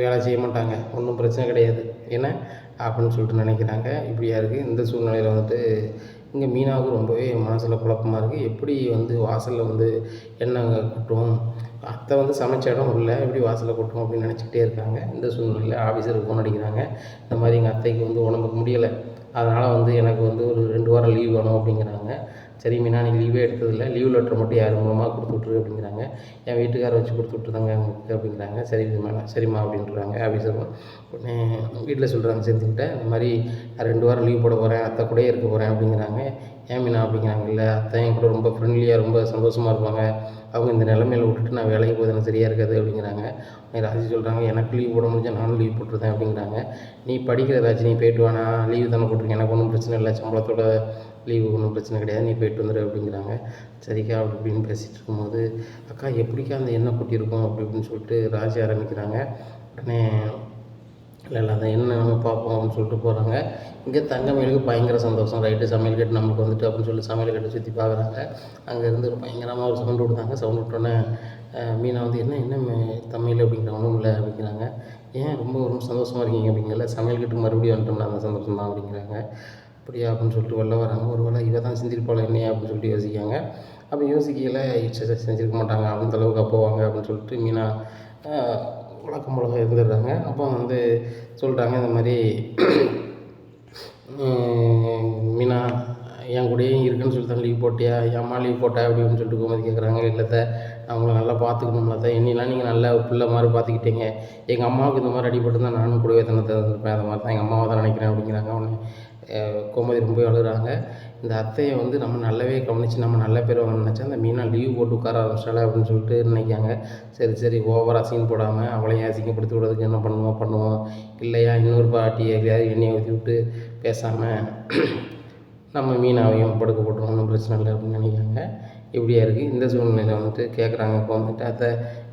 வேலை செய்ய மாட்டாங்க, ஒன்றும் பிரச்சனை கிடையாது என்ன அப்படின்னு சொல்லிட்டு நினைக்கிறாங்க. இப்படியா இருக்குது. இந்த சூழ்நிலையில் வந்துட்டு இங்கே மீனாவுக்கு ரொம்பவே மனசில் குழப்பமா இருக்குது. எப்படி வந்து வாசலில் வந்து எண்ணெய் கொட்டும், அத்தை வந்து சமைச்ச இடம் உள்ள எப்படி வாசலில் கொட்டும் அப்படின்னு நினச்சிக்கிட்டே இருக்காங்க. இந்த சூழ்நிலையில் ஆஃபீஸருக்கு ஃபோன் அடிக்கிறாங்க. இந்த மாதிரி எங்கள் அத்தைக்கு வந்து உடம்புக்கு முடியலை, அதனால் வந்து எனக்கு வந்து ஒரு 2 வாரம் லீவ் வேணும் அப்படிங்கிறாங்க. சரி மீனா, நீ லீவே எடுத்ததில்லை, லீவ் லெட்டர் மட்டும் யார் மூலமாக கொடுத்து விட்ரு அப்படிங்கிறாங்க. என் வீட்டுக்காரை வச்சு கொடுத்து விட்ருதாங்க உங்களுக்கு அப்படிங்கிறாங்க. சரி சரிம்மா அப்படின்றாங்க ஆஃபீஸர். உடனே வீட்டில் சொல்கிறாங்க செஞ்சுக்கிட்ட, இந்த மாதிரி நான் 2 வாரம் லீவ் போட போகிறேன், அத்தை கூடயே இருக்க போகிறேன் அப்படிங்கிறாங்க. ஏன் மீனா அப்படிங்கிறாங்க. இல்லை, அத்தை என் கூட ரொம்ப ஃப்ரெண்ட்லியாக ரொம்ப சந்தோஷமாக இருப்பாங்க, அவங்க இந்த நிலமையில விட்டுட்டு நான் வேலைக்கு போகிறது எனக்கு சரியாக இருக்காது அப்படிங்கிறாங்க. ராஜி சொல்கிறாங்க, எனக்கு லீவ் போட முடிஞ்சால் நானும் லீவ் போட்டுருந்தேன் அப்படிங்கிறாங்க. நீ படிக்கிற ராஜி, நீ போய்ட்டு வானா, லீவு தானே போட்டிருக்கேன், எனக்கு ஒன்றும் பிரச்சனை இல்லை, சம்பளத்தோட லீவு ஒன்றும் பிரச்சனை கிடையாது, நீ போய்ட்டு வந்துடு அப்படிங்கிறாங்க. சரிக்கா அப்படி இப்படின்னு பேசிகிட்டு இருக்கும்போது, அக்கா எப்படிக்கா அந்த எண்ணெய் கொட்டியிருக்கும் அப்படி இப்படின்னு சொல்லிட்டு ராஜி ஆரம்பிக்கிறாங்க. உடனே இல்லை அந்த எண்ணெய் நம்ம பார்ப்போம் அப்படின்னு சொல்லிட்டு போகிறாங்க. இங்கே தங்கமயிலுக்கு பயங்கர சந்தோஷம். ரைட்டு, சமையல் கட்டு நம்மளுக்கு வந்துட்டு அப்படின்னு சொல்லி சமையல் கட்டு சுற்றி பார்க்குறாங்க. அங்கேருந்து ஒரு பயங்கரமாக ஒரு சவுண்டு விடுதாங்க. சவுண்டு விட்டோன்னே மீனா வந்து என்ன தமிழ் அப்படிங்கிற ஒன்றும் இல்லை அப்படிங்கிறாங்க. ஏன் ரொம்ப ரொம்ப சந்தோஷமாக இருக்கீங்க அப்படிங்கல, சமையல் கட்டுக்கு மறுபடியும் வந்துட்டோம்னா அந்த சந்தோஷம் தான் அப்படிங்கிறாங்க. அப்படியா அப்படின்னு சொல்லிட்டு வெளில வராங்க. ஒரு வேளை இவ தான் செஞ்சிருப்பாள் என்னையா அப்படின்னு சொல்லிட்டு யோசிக்காங்க. அப்படி யோசிக்கையில் செஞ்சுருக்க மாட்டாங்க, அந்த அளவுக்கு அப்போவாங்க அப்படின்னு சொல்லிட்டு மீனா வழக்கம் போல இருந்துடுறாங்க. அப்போ வந்து சொல்கிறாங்க, இந்த மாதிரி மீனா என் கூடயே இருக்குன்னு சொல்லி தான் லீவ் போட்டியா, ஏம்மா லீவ் போட்டா அப்படின்னு சொல்லிட்டு கோமதி கேட்குறாங்க. இல்லை தான், அவங்கள நல்லா பார்த்துக்கணும்ல தான், என்னெல்லாம் நீங்கள் நல்லா பிள்ளை மாதிரி பார்த்துக்கிட்டீங்க, எங்கள் அம்மாவுக்கு இந்த மாதிரி அடிபட்டு தான் நானும் கூடவே தானே தந்துருப்பேன், அந்த மாதிரி தான் எங்கள் அம்மாவை தான் நினைக்கிறேன் அப்படிங்கிறாங்க. உடனே கோமதி ரொம்ப அழுகிறாங்க. இந்த அத்தையை வந்து நம்ம நல்லாவே கவனித்து நம்ம நல்ல பேர் வாங்க நினச்சா அந்த மீனா லீவ் போட்டு உட்கார ஆரம்பிச்சால அப்படின்னு சொல்லிட்டு நினைக்காங்க. சரி ஓவராக சீன் போடாமல் அவளையும் அசிங்கப்படுத்தி விடுறதுக்கு என்ன பண்ணுவோம், இல்லையா இன்னொரு பாட்டி எதையாவது எண்ணெயை ஊற்றி விட்டு பேசாமல் நம்ம மீனாவையும் படுக்க போட்டுருவோம், ஒன்றும் பிரச்சனை இல்லை அப்படின்னு நினைக்காங்க. இப்படியா இருக்குது. இந்த சூழ்நிலையில் வந்துட்டு கேட்குறாங்க. இப்போ வந்துட்டு அத்தை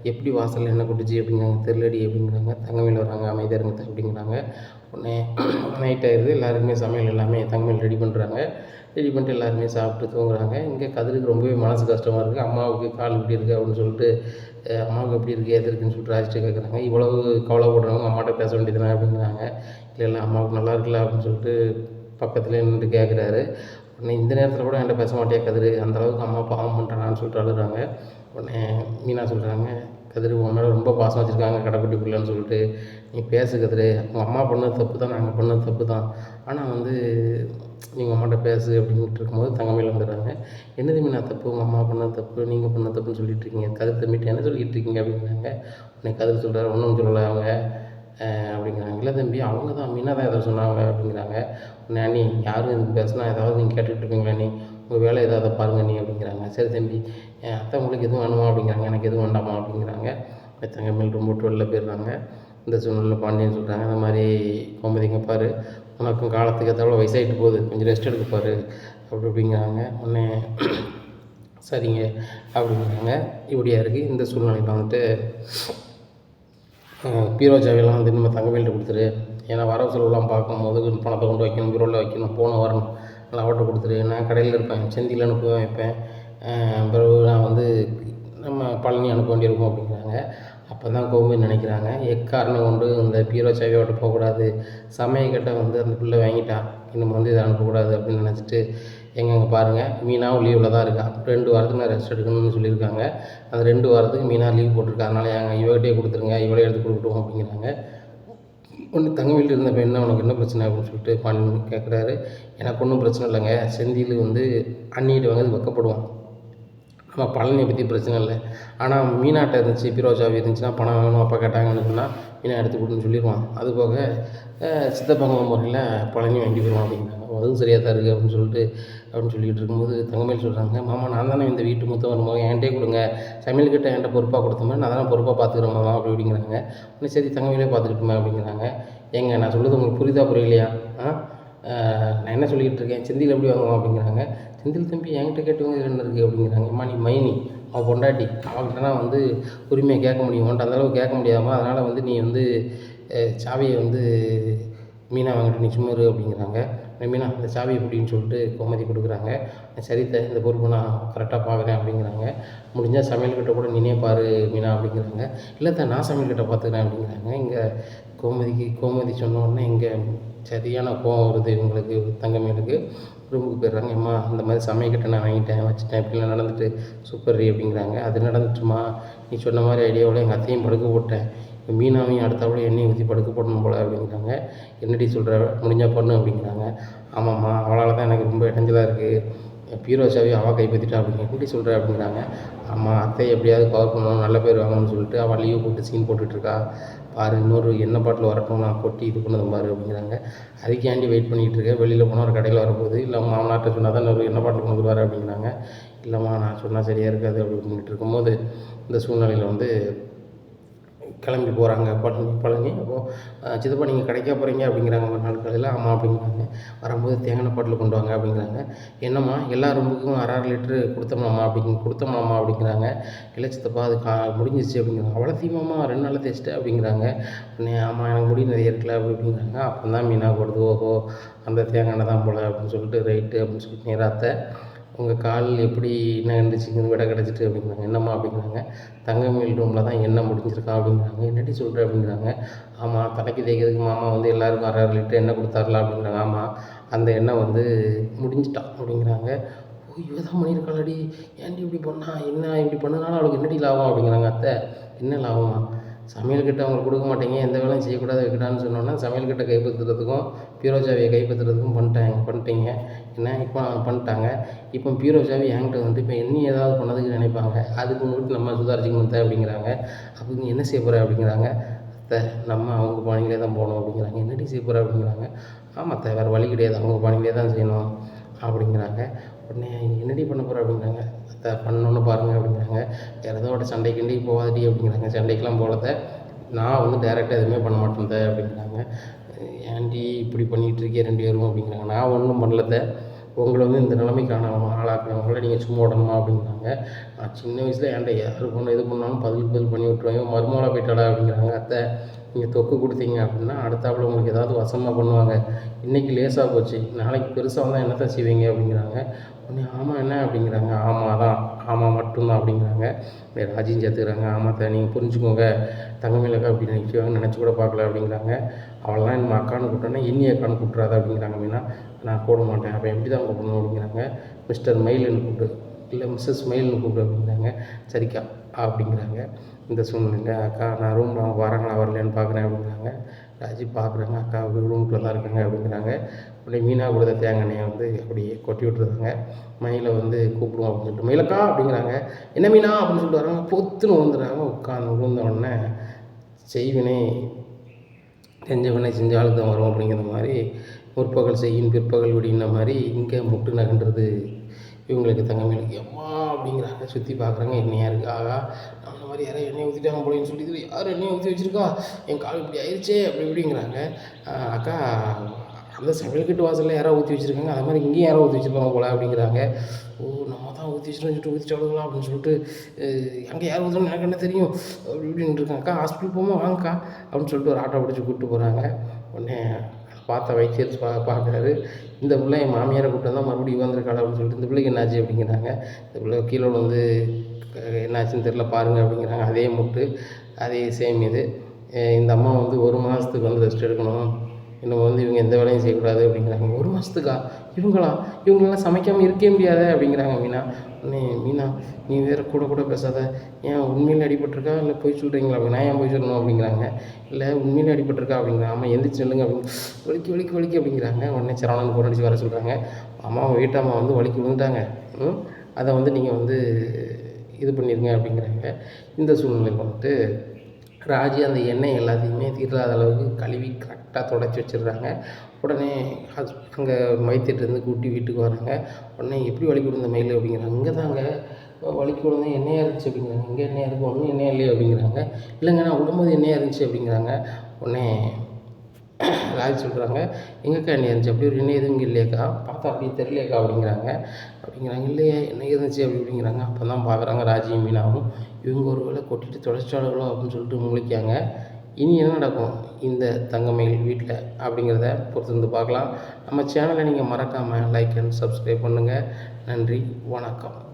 எப்படி வாசலில் என்ன கொட்டுச்சு அப்படிங்கிறாங்க. தெரியலடி அப்படிங்கிறாங்க. தங்கமயில் வராங்க. அமைதியாக இருங்க அப்படிங்கிறாங்க. உடனே நைட் ஆயிடுது. எல்லாருக்குமே சமையல் எல்லாமே தங்கமயில் ரெடி பண்ணுறாங்க. ரெடி பண்ணிட்டு எல்லாருமே சாப்பிட்டு தூங்குறாங்க. இங்கே கதிருக்கு ரொம்பவே மனசு கஷ்டமாக இருக்குது. அம்மாவுக்கு கால் எப்படி இருக்குது அப்படின்னு சொல்லிட்டு, அம்மாவுக்கு எப்படி இருக்குது ஏது இருக்குன்னு சொல்லிட்டு ராஜிட்டு கேட்குறாங்க. இவ்வளவு கவலைப்படுறவங்க அம்மாட்ட பேச வேண்டியதுனா அப்படிங்கிறாங்க. இல்லை அம்மாவுக்கு நல்லா இருக்குல்ல அப்படின்னு சொல்லிட்டு பக்கத்துலேயே நின்று கேட்குறாரு. உடனே இந்த நேரத்தில் கூட என்கிட்ட பேச மாட்டேன் கதிர், அந்தளவுக்கு அம்மா பாவம் பண்ணுறானான்னு சொல்லிட்டு அழுகிறாங்க. உடனே மீனா சொல்கிறாங்க, கதிர் உன் மேலே ரொம்ப பாசம் வச்சுருக்காங்க கடைக்குட்டி பிள்ளைன்னு சொல்லிட்டு, நீ பேசு கதிர், உங்கள் அம்மா பண்ணது தப்பு தான், நாங்கள் பண்ணது தப்பு தான், ஆனால் வந்து நீங்கள் அம்மாட்ட பேசு அப்படின்ட்டு இருக்கும்போது தங்கமயில் வந்துடுறாங்க. என்னது மீனா தப்பு, உங்கள் அம்மா பண்ணது தப்பு, நீங்கள் பண்ண தப்புன்னு சொல்லிட்டு இருக்கீங்க, கதிர் தம்பிட்டு என்ன சொல்லிகிட்டு இருக்கீங்க அப்படிங்கிறாங்க. உடனே கதிர் சொல்கிறார், ஒன்றும் சொல்லலை அவங்க அப்படிங்கிறாங்க. இல்லை தம்பி, அவங்க தான் மீனா தான் ஏதோ சொன்னாங்க அப்படிங்கிறாங்க. உடனே அண்ணி யாரும் இதுக்கு பேசினா ஏதாவது நீங்கள் கேட்டுக்கிட்டு இருப்பீங்களா நீ, உங்கள் வேலை ஏதாவது பாருங்க நீ அப்படிங்கிறாங்க. சரி தம்பி, என் அத்தை உங்களுக்கு எதுவும் வேணுமா அப்படிங்கிறாங்க. எனக்கு எதுவும் வேண்டாமா அப்படிங்கிறாங்க. தங்கமயில் ரொம்ப விட்டு வெளில போயிடுறாங்க. இந்த சூழ்நிலையில் பாண்டியன் சொல்கிறாங்க, இந்த மாதிரி கோமதிங்க பாரு, உனக்கும் காலத்துக்கு ஏற்ற வயசாகிட்டு போகுது, கொஞ்சம் ரெஸ்ட் எடுக்க பாரு அப்படிங்கிறாங்க. உடனே சரிங்க அப்படிங்கிறாங்க. இப்படியா இருக்குது. இந்த சூழ்நிலையில் வந்துட்டு பீரோ சாவியெல்லாம் வந்து நம்ம தங்கமயில்கிட்ட கொடுத்துரு, ஏன்னா வரவு செலவுலாம் பார்க்கும்போது பணத்தை கொண்டு வைக்கணும், பீரோவில் வைக்கணும், போன வரணும், நல்லா அவட்ட கொடுத்துரு, நான் கடையில் இருப்பேன், செந்தியில் அனுப்ப வைப்பேன், பிறகு நான் வந்து நம்ம பழனி அனுப்ப வேண்டியிருக்கும் அப்படிங்கிறாங்க. அப்போ தான் கோமதி நினைக்கிறாங்க, எக்காரணம் கொண்டு இந்த பீரோ சாவியோட போகக்கூடாது, சமயக்கட்டை வந்து அந்த பிள்ளை வாங்கிட்டான், இன்னும் வந்து இதை அனுப்பக்கூடாது அப்படின்னு நினச்சிட்டு, எங்கெங்கே பாருங்கள் மீனாவும் லீவில் தான் இருக்கா, 2 வாரத்துக்கு நான் ரெஸ்ட் எடுக்கணும்னு சொல்லியிருக்காங்க, அந்த 2 வாரத்துக்கு மீனா லீவ் போட்டிருக்கா, அதனால் இவகிட்டே கொடுத்துருங்க, இவளே எடுத்து கொடுக்கட்டும் அப்படிங்கிறாங்க. ஒன்று தங்கமயில் இருந்தப்போ என்ன உனக்கு என்ன பிரச்சனை அப்படின்னு சொல்லிட்டு பாண்டியன் கேட்குறாரு. எனக்கு ஒன்றும் பிரச்சனை இல்லைங்க, செந்தில் வந்து அண்ணிகிட்ட வாங்க வெக்கப்படுவான், நம்ம பழனியை பற்றி பிரச்சனை இல்லை, ஆனால் மீனாட்ட இருந்துச்சு பீரோ சாவி இருந்துச்சுன்னா பணம் வேணும் அப்போ கேட்டாங்கன்னு சொன்னால் மீனா எடுத்து கொடுன்னு சொல்லிடுவான். அதுபோக சித்தப்பங்க முறையில் பழனி வாங்கி போயிடுவான் அப்படிங்கிறாங்க. அதுவும் சரியாக தான் இருக்குது அப்படின்னு சொல்லிகிட்டு இருக்கும்போது தங்கமயில் சொல்கிறாங்க, மாமா நான் தானே இந்த வீட்டு மொத்தம் வரும்போது என்கிட்டே கொடுங்க, சமையல் கிட்ட என்கிட்ட பொறுப்பாக கொடுத்த மாதிரி நான் தானே பொறுப்பாக பார்த்துக்கிறேன் மாமா அப்படிங்கிறாங்க. உடனே சரி தங்கமயிலே பார்த்துக்கிட்டுமே அப்படிங்கிறாங்க. ஏங்க நான் சொல்கிறது உங்களுக்கு புரியலையா, நான் என்ன சொல்லிக்கிட்டு இருக்கேன், செந்தில் எப்படி வாங்குவோம் அப்படிங்கிறாங்க. செந்தில் தம்பி என்கிட்ட கேட்டவங்க என்ன இருக்குது அப்படிங்கிறாங்க. அம்மா நீ மைனி, அவன் பொண்டாட்டி, அவங்கள்ட்டனா வந்து உரிமையை கேட்க முடியும், உன்ட்ட அந்தளவுக்கு கேட்க முடியாமல், அதனால் வந்து நீ வந்து சாவியை வந்து மீனா வாங்கிட்டு நீ சும்மா இரு அப்படிங்கிறாங்க. மீனா இந்த சாவி எப்படின்னு சொல்லிட்டு கோமதி கொடுக்குறாங்க. சரி இந்த பொறுப்பை நான் கரெக்டாக பார்க்குறேன் அப்படிங்கிறாங்க. முடிஞ்சால் சமையல்கிட்ட கூட நீனே பாரு மீனா அப்படிங்கிறாங்க. இல்லை நான் சமையல்கிட்ட பார்த்துக்கிறேன் அப்படிங்கிறாங்க. இங்கே கோமதி சொன்ன உடனே இங்கே சரியான கோவம் வருது இவங்களுக்கு. தங்கமேலுக்கு ரூமுக்கு போயிடுறாங்க. அம்மா இந்த மாதிரி சமையல்கிட்ட நான் வாங்கிட்டேன் வச்சுட்டேன் இப்படிலாம் நடந்துட்டு சூப்பர் அப்படிங்கிறாங்க. அது நடந்துட்டுமா நீ சொன்ன மாதிரி ஐடியாவில் எங்கள் அத்தையும் படுக்க போட்டேன், மீனாவையும் அடுத்தாப்புல எண்ணெயை ஊற்றி படுக்க போடணும் போல் அப்படிங்கிறாங்க. என்னடி சொல்கிற, முடிஞ்சால் பண்ணு அப்படிங்கிறாங்க. ஆமாம்மா அவளால் தான் எனக்கு ரொம்ப இடைஞ்சலாக இருக்குது, பீரோ சாவி அவள் கைப்பற்றிட்டா அப்படிங்க. எப்படி சொல்கிற அப்படிங்கிறாங்க. ஆமாம் அத்தை எப்படியாவது கவர் பண்ணணும், நல்ல பேர் வாங்கணும்னு சொல்லிட்டு அவள் லீவ் போட்டு சீன் போட்டுட்ருக்கா பாரு, இன்னொரு எண்ணெய் பாட்டில் வரட்டும் நான் கொட்டி இது பண்ணதும் பாரு அப்படிங்கிறாங்க. அதுக்காண்டி வெயிட் பண்ணிகிட்டு இருக்கேன், வெளியில் போனால் ஒரு கடையில் வரப்போகுது, இல்லை மாமனார்ட்ட சொன்னால் தான் இன்னொரு எண்ணெய் பாட்டில் கொண்டு வருவார் அப்படிங்கிறாங்க. இல்லைம்மா நான் சொன்னால் சரியாக இருக்காது அப்படி பண்ணிகிட்டு இருக்கும்போது இந்த சூழ்நிலையில் வந்து கிளம்பி போகிறாங்க பழனி. அப்போது சித்தப்பா நீங்கள் கடைக்கா போகிறீங்க அப்படிங்கிறாங்க மறுநாள் காலையில். ஆமாம் அப்படிங்கிறாங்க. வரும்போது தேங்காய் பாட்டில் கொண்டு வாங்க அப்படிங்கிறாங்க. என்னம்மா எல்லா ரூமுக்கும் அரை லிட்ரு கொடுத்தோம்லாமா அப்படிங்கிறாங்க. இல்லை சித்தப்பா அது முடிஞ்சிச்சு அப்படிங்கிறாங்க. அவ்வளோ தீமாம்மா 2 நாளில் தேய்ச்சிட்டு அப்படிங்கிறாங்க. உடனே ஆமாம் எனக்கு முடி நிறைய இருக்கல அப்படிங்கிறாங்க. அப்போ தான் மீனா கொடுத்து ஓஹோ அந்த தேங்காய் எண்ணெய் தான் போல் அப்படின்னு சொல்லிட்டு ரைட்டு அப்படின்னு சொல்லிட்டு நேராத்த உங்கள் கால் எப்படி என்ன இருந்துச்சுங்க விட கிடச்சிட்டு அப்படிங்கிறாங்க. என்னம்மா அப்படிங்கிறாங்க. தங்கமயில் ரூமில் தான் எண்ணெய் முடிஞ்சிருக்கான் அப்படிங்கிறாங்க. என்னடி சொல்கிற அப்படிங்கிறாங்க. ஆமாம் தலைக்கு தேய்க்கிறதுக்கு மாமா வந்து எல்லாருக்கும் அரை லிட்டர் எண்ணெய் கொடுத்தாரலாம் அப்படிங்கிறாங்க. ஆமாம் அந்த எண்ணெய் வந்து முடிஞ்சிட்டான் அப்படிங்கிறாங்க. ஓ இவ தான் பண்ணியிருக்காளடி, ஏன்டி இப்படி பண்ணா, என்ன இப்படி பண்ணனால அவளுக்கு என்னடி லாபம் அப்படிங்கிறாங்க. அத்தை என்ன லாபமா, சமையல்கிட்ட அவங்களுக்கு கொடுக்க மாட்டேங்க, எந்த வேலையும் செய்யக்கூடாது வைக்கடான்னு சொன்னோன்னா சமையல்கிட்ட கைப்பற்றுறதுக்கும் பீரோ சாவியை கைப்பற்றுறதுக்கும் பண்ணிட்டீங்க என்ன இப்போ பண்ணிட்டாங்க. இப்போ பீரோ சாவி என்கிட்ட வந்துட்டு இப்போ என்ன ஏதாவது பண்ணதுக்கு நினைப்பாங்க, அதுக்கு முன்னாடி நம்ம சுதாரிச்சுக்கணும் அப்படிங்கிறாங்க. அப்போ நீ என்ன செய்ய போகிற அப்படிங்கிறாங்க. நம்ம அவங்க பாணியிலே தான் போகணும் அப்படிங்கிறாங்க. என்னடி செய்ய போகிற அப்படிங்கிறாங்க. ஆமாம் வேறு வழி கிடையாது, அவங்க பாணியிலே தான் செய்யணும் அப்படிங்கிறாங்க. உடனே என்னடி பண்ண போகிற அப்படிங்கிறாங்க. பண்ணணுன்னு பாருங்கள் அப்படிங்கிறாங்க. வேறு ஏதோட சண்டைக்கு போகாதடி அப்படிங்கிறாங்க. சண்டைக்கெலாம் போகலத, நான் வந்து டைரெக்டாக எதுவுமே பண்ண மாட்டேன் அப்படிங்கிறாங்க. ஏன்டி இப்படி பண்ணிகிட்டு இருக்கே 2 பேரும் அப்படிங்கிறாங்க. நான் ஒன்றும் பண்ணலத, உங்களை வந்து இந்த நிலைமைக்கான ஆளாக்குறவங்கள நீங்கள் சும்மா விடணுமா அப்படிங்கிறாங்க. நான் சின்ன வயசில் ஏன்டா யார் பொண்ணு எது பண்ணாலும் பதில் பண்ணி விட்ருவாங்க, மருமகளாக போயிட்டாடா அப்படிங்கிறாங்க. அத்தை நீங்கள் தொக்கு கொடுத்தீங்க அப்படின்னா அடுத்தாப்புல உங்களுக்கு ஏதாவது வசமாக பண்ணுவாங்க, இன்றைக்கி லேசாக போச்சு, நாளைக்கு பெருசாக வந்தால் என்னத்தான் செய்வீங்க அப்படிங்கிறாங்க. உடனே ஆமாம் என்ன அப்படிங்கிறாங்க. ஆமாம் மட்டும்தான் அப்படிங்கிறாங்க. ராஜியும் சேர்த்துக்கிறாங்க. ஆமாம் நீங்கள் புரிஞ்சுக்கோங்க, தங்கமேலக்கா அப்படி நினச்சி கூட பார்க்கல அப்படிங்கிறாங்க. அவள்லாம் நம்ம அக்கான்னு கூப்பிட்டோன்னா இன்னி அக்கான்னு கூப்பிட்றாத அப்படிங்கிறாங்க. மீனா நான் கூட மாட்டேன், அப்போ எப்படி தான் கூப்பிடணும் அப்படிங்கிறாங்க. மிஸ்டர் மயில்னு கூப்பிட்டு, இல்லை மிஸ்ஸஸ் மயில்னு கூப்பிடு அப்படிங்கிறாங்க. சரிக்கா அப்படிங்கிறாங்க. இந்த சூழ்நிலையில் அக்கா நான் ரூமில் அவங்க வராங்களா வரலையான்னு பார்க்குறேன் அப்படிங்கிறாங்க. ராஜி பார்க்குறாங்க, அக்கா ரூமுக்குள்ளே தான் இருக்காங்க அப்படிங்கிறாங்க. அப்படியே மீனா கொடுத்த தேங்காய் எண்ணெயை வந்து அப்படியே கொட்டி விட்டுருந்தாங்க. மயிலை வந்து கூப்பிடுவோம் அப்படின்னு சொல்லிட்டு மயிலக்கா அப்படிங்கிறாங்க. என்ன மீனா அப்படின்னு சொல்லிட்டு வராங்க. பொத்துன்னு விழுந்துடுறாங்க. உட்காந்து விழுந்த உடனே செய்வினை செஞ்ச ஆளுக்கு தான் வரும் அப்படிங்கிற மாதிரி முற்பகல் செய்யும் பிற்பகல் விடின மாதிரி இங்கே முட்டு நகன்றது இவங்களுக்கு தங்கமேலுக்கு. எம்மா அப்படிங்கிறாங்க. சுற்றி பார்க்குறாங்க, எண்ணெயாக இருக்குது. ஆகா நான் அந்த மாதிரி யாரும் எண்ணெய் ஊற்றிட்டாங்க போலேன்னு சொல்லிட்டு யார் எண்ணெய் ஊற்றி வச்சுருக்கா, என் கால் இப்படி ஆயிடுச்சே அப்படி இப்படிங்கிறாங்க. அக்கா அந்த சமையல்கிட்ட வாசலில் யாரோ ஊற்றி வச்சுருக்காங்க, அது மாதிரி இங்கேயும் யாரோ ஊற்றி வச்சுருப்பாங்க போல அப்படிங்கிறாங்க. ஓ நம்ம தான் ஊற்றி வச்சுட்டு ஊற்றிட்டாளுங்களா அப்படின்னு சொல்லிட்டு அங்கே யார் ஊற்றணும்னு எனக்கு என்ன தெரியும் அப்படி இப்படின்னு இருக்காங்க. அக்கா ஹாஸ்பிட்டல் போமா வாங்கக்கா அப்படின்னு சொல்லிட்டு ஒரு ஆட்டோ பிடிச்சி கூப்பிட்டு போகிறாங்க. உடனே பார்த்த வைத்தியர் பார்க்குறாரு. இந்த பிள்ளை என் மாமியாரை கூப்பிட்டு தான் மறுபடியும் வந்திருக்காள் அப்படின்னு சொல்லிட்டு இந்த பிள்ளைக்கு என்னாச்சு அப்படிங்கிறாங்க. இந்த பிள்ளை கீழே வந்து என்னாச்சுன்னு தெரில பாருங்கள் அப்படிங்கிறாங்க. அதே முட்டு அதே சேம் இது. இந்த அம்மா வந்து 1 மாதத்துக்கு வந்து ரெஸ்ட் எடுக்கணும், இன்னும் வந்து இவங்க எந்த வேலையும் செய்யக்கூடாது அப்படிங்கிறாங்க. 1 மாதத்துக்கா இவங்களெல்லாம் சமைக்காமல் இருக்கவே முடியாத அப்படிங்கிறாங்க மீனா. மீனா நீ வேறு கூட பேசாத, ஏன் உண்மையில் அடிபட்டிருக்கா இல்லை போய் சொல்கிறீங்களா அப்படி, நான் ஏன் போய் சொல்லணும் அப்படிங்கிறாங்க. இல்லை உண்மையிலே அடிபட்டிருக்கா அப்படிங்கிறாங்க. ஆமாம் எந்திரிச்சு சொல்லுங்க அப்படின்னு வலிக்கு அப்படிங்கிறாங்க. உடனே சரவணன் ஃபோன் அடிச்சு வர சொல்கிறாங்க. அம்மாவை வீட்டாம்மா வந்து வலிக்கு விழுந்துட்டாங்க, அதை வந்து நீங்கள் வந்து இது பண்ணிடுங்க அப்படிங்கிறாங்க. இந்த சூழ்நிலையில் வந்துட்டு ராஜி அந்த எண்ணெய் எல்லாத்தையுமே தீராத அளவுக்கு கழுவி கரெக்டாக தொடச்சி வச்சிடுறாங்க. உடனே அங்கே வைத்தியர்கிட்டருந்து கூட்டி வீட்டுக்கு வராங்க. உடனே எப்படி வலிக்கு விழுந்த மயில் அப்படிங்கிறாங்க. இங்கே தாங்க வலிக்கு விழுந்த எண்ணெயாக இருந்துச்சு அப்படிங்கிறாங்க. இங்கே எண்ணெயாக இருக்குது, ஒன்றும் எண்ணெய் இல்லையே அப்படிங்கிறாங்க. இல்லைங்க நான் விடும்போது எண்ணெயாக இருந்துச்சு அப்படிங்கிறாங்க. உடனே ராஜி சொல்கிறாங்க, எங்கேக்கா எண்ணெய் இருந்துச்சு, அப்படி ஒரு எண்ணெய் எதுவும் இங்கே இல்லையாக்கா, பார்த்தா அப்படியே தெரியலையாக்கா அப்படிங்கிறாங்க. இல்லையே எண்ணெய் இருந்துச்சு அப்படிங்கிறாங்க. அப்போ தான் பார்க்குறாங்க ராஜியும் மீனாவும் இவங்க ஒரு வேளை கொட்டிட்டு தொலைச்சாளுகளோ அப்படின்னு சொல்லிட்டு முழிக்காங்க. இனி என்ன நடக்கும் இந்த தங்கமயில் வீட்டில் அப்படிங்கிறத பொறுத்திருந்து பார்க்கலாம். நம்ம சேனலை நீங்கள் மறக்காமல் லைக் அண்ட் சப்ஸ்கிரைப் பண்ணுங்கள். நன்றி, வணக்கம்.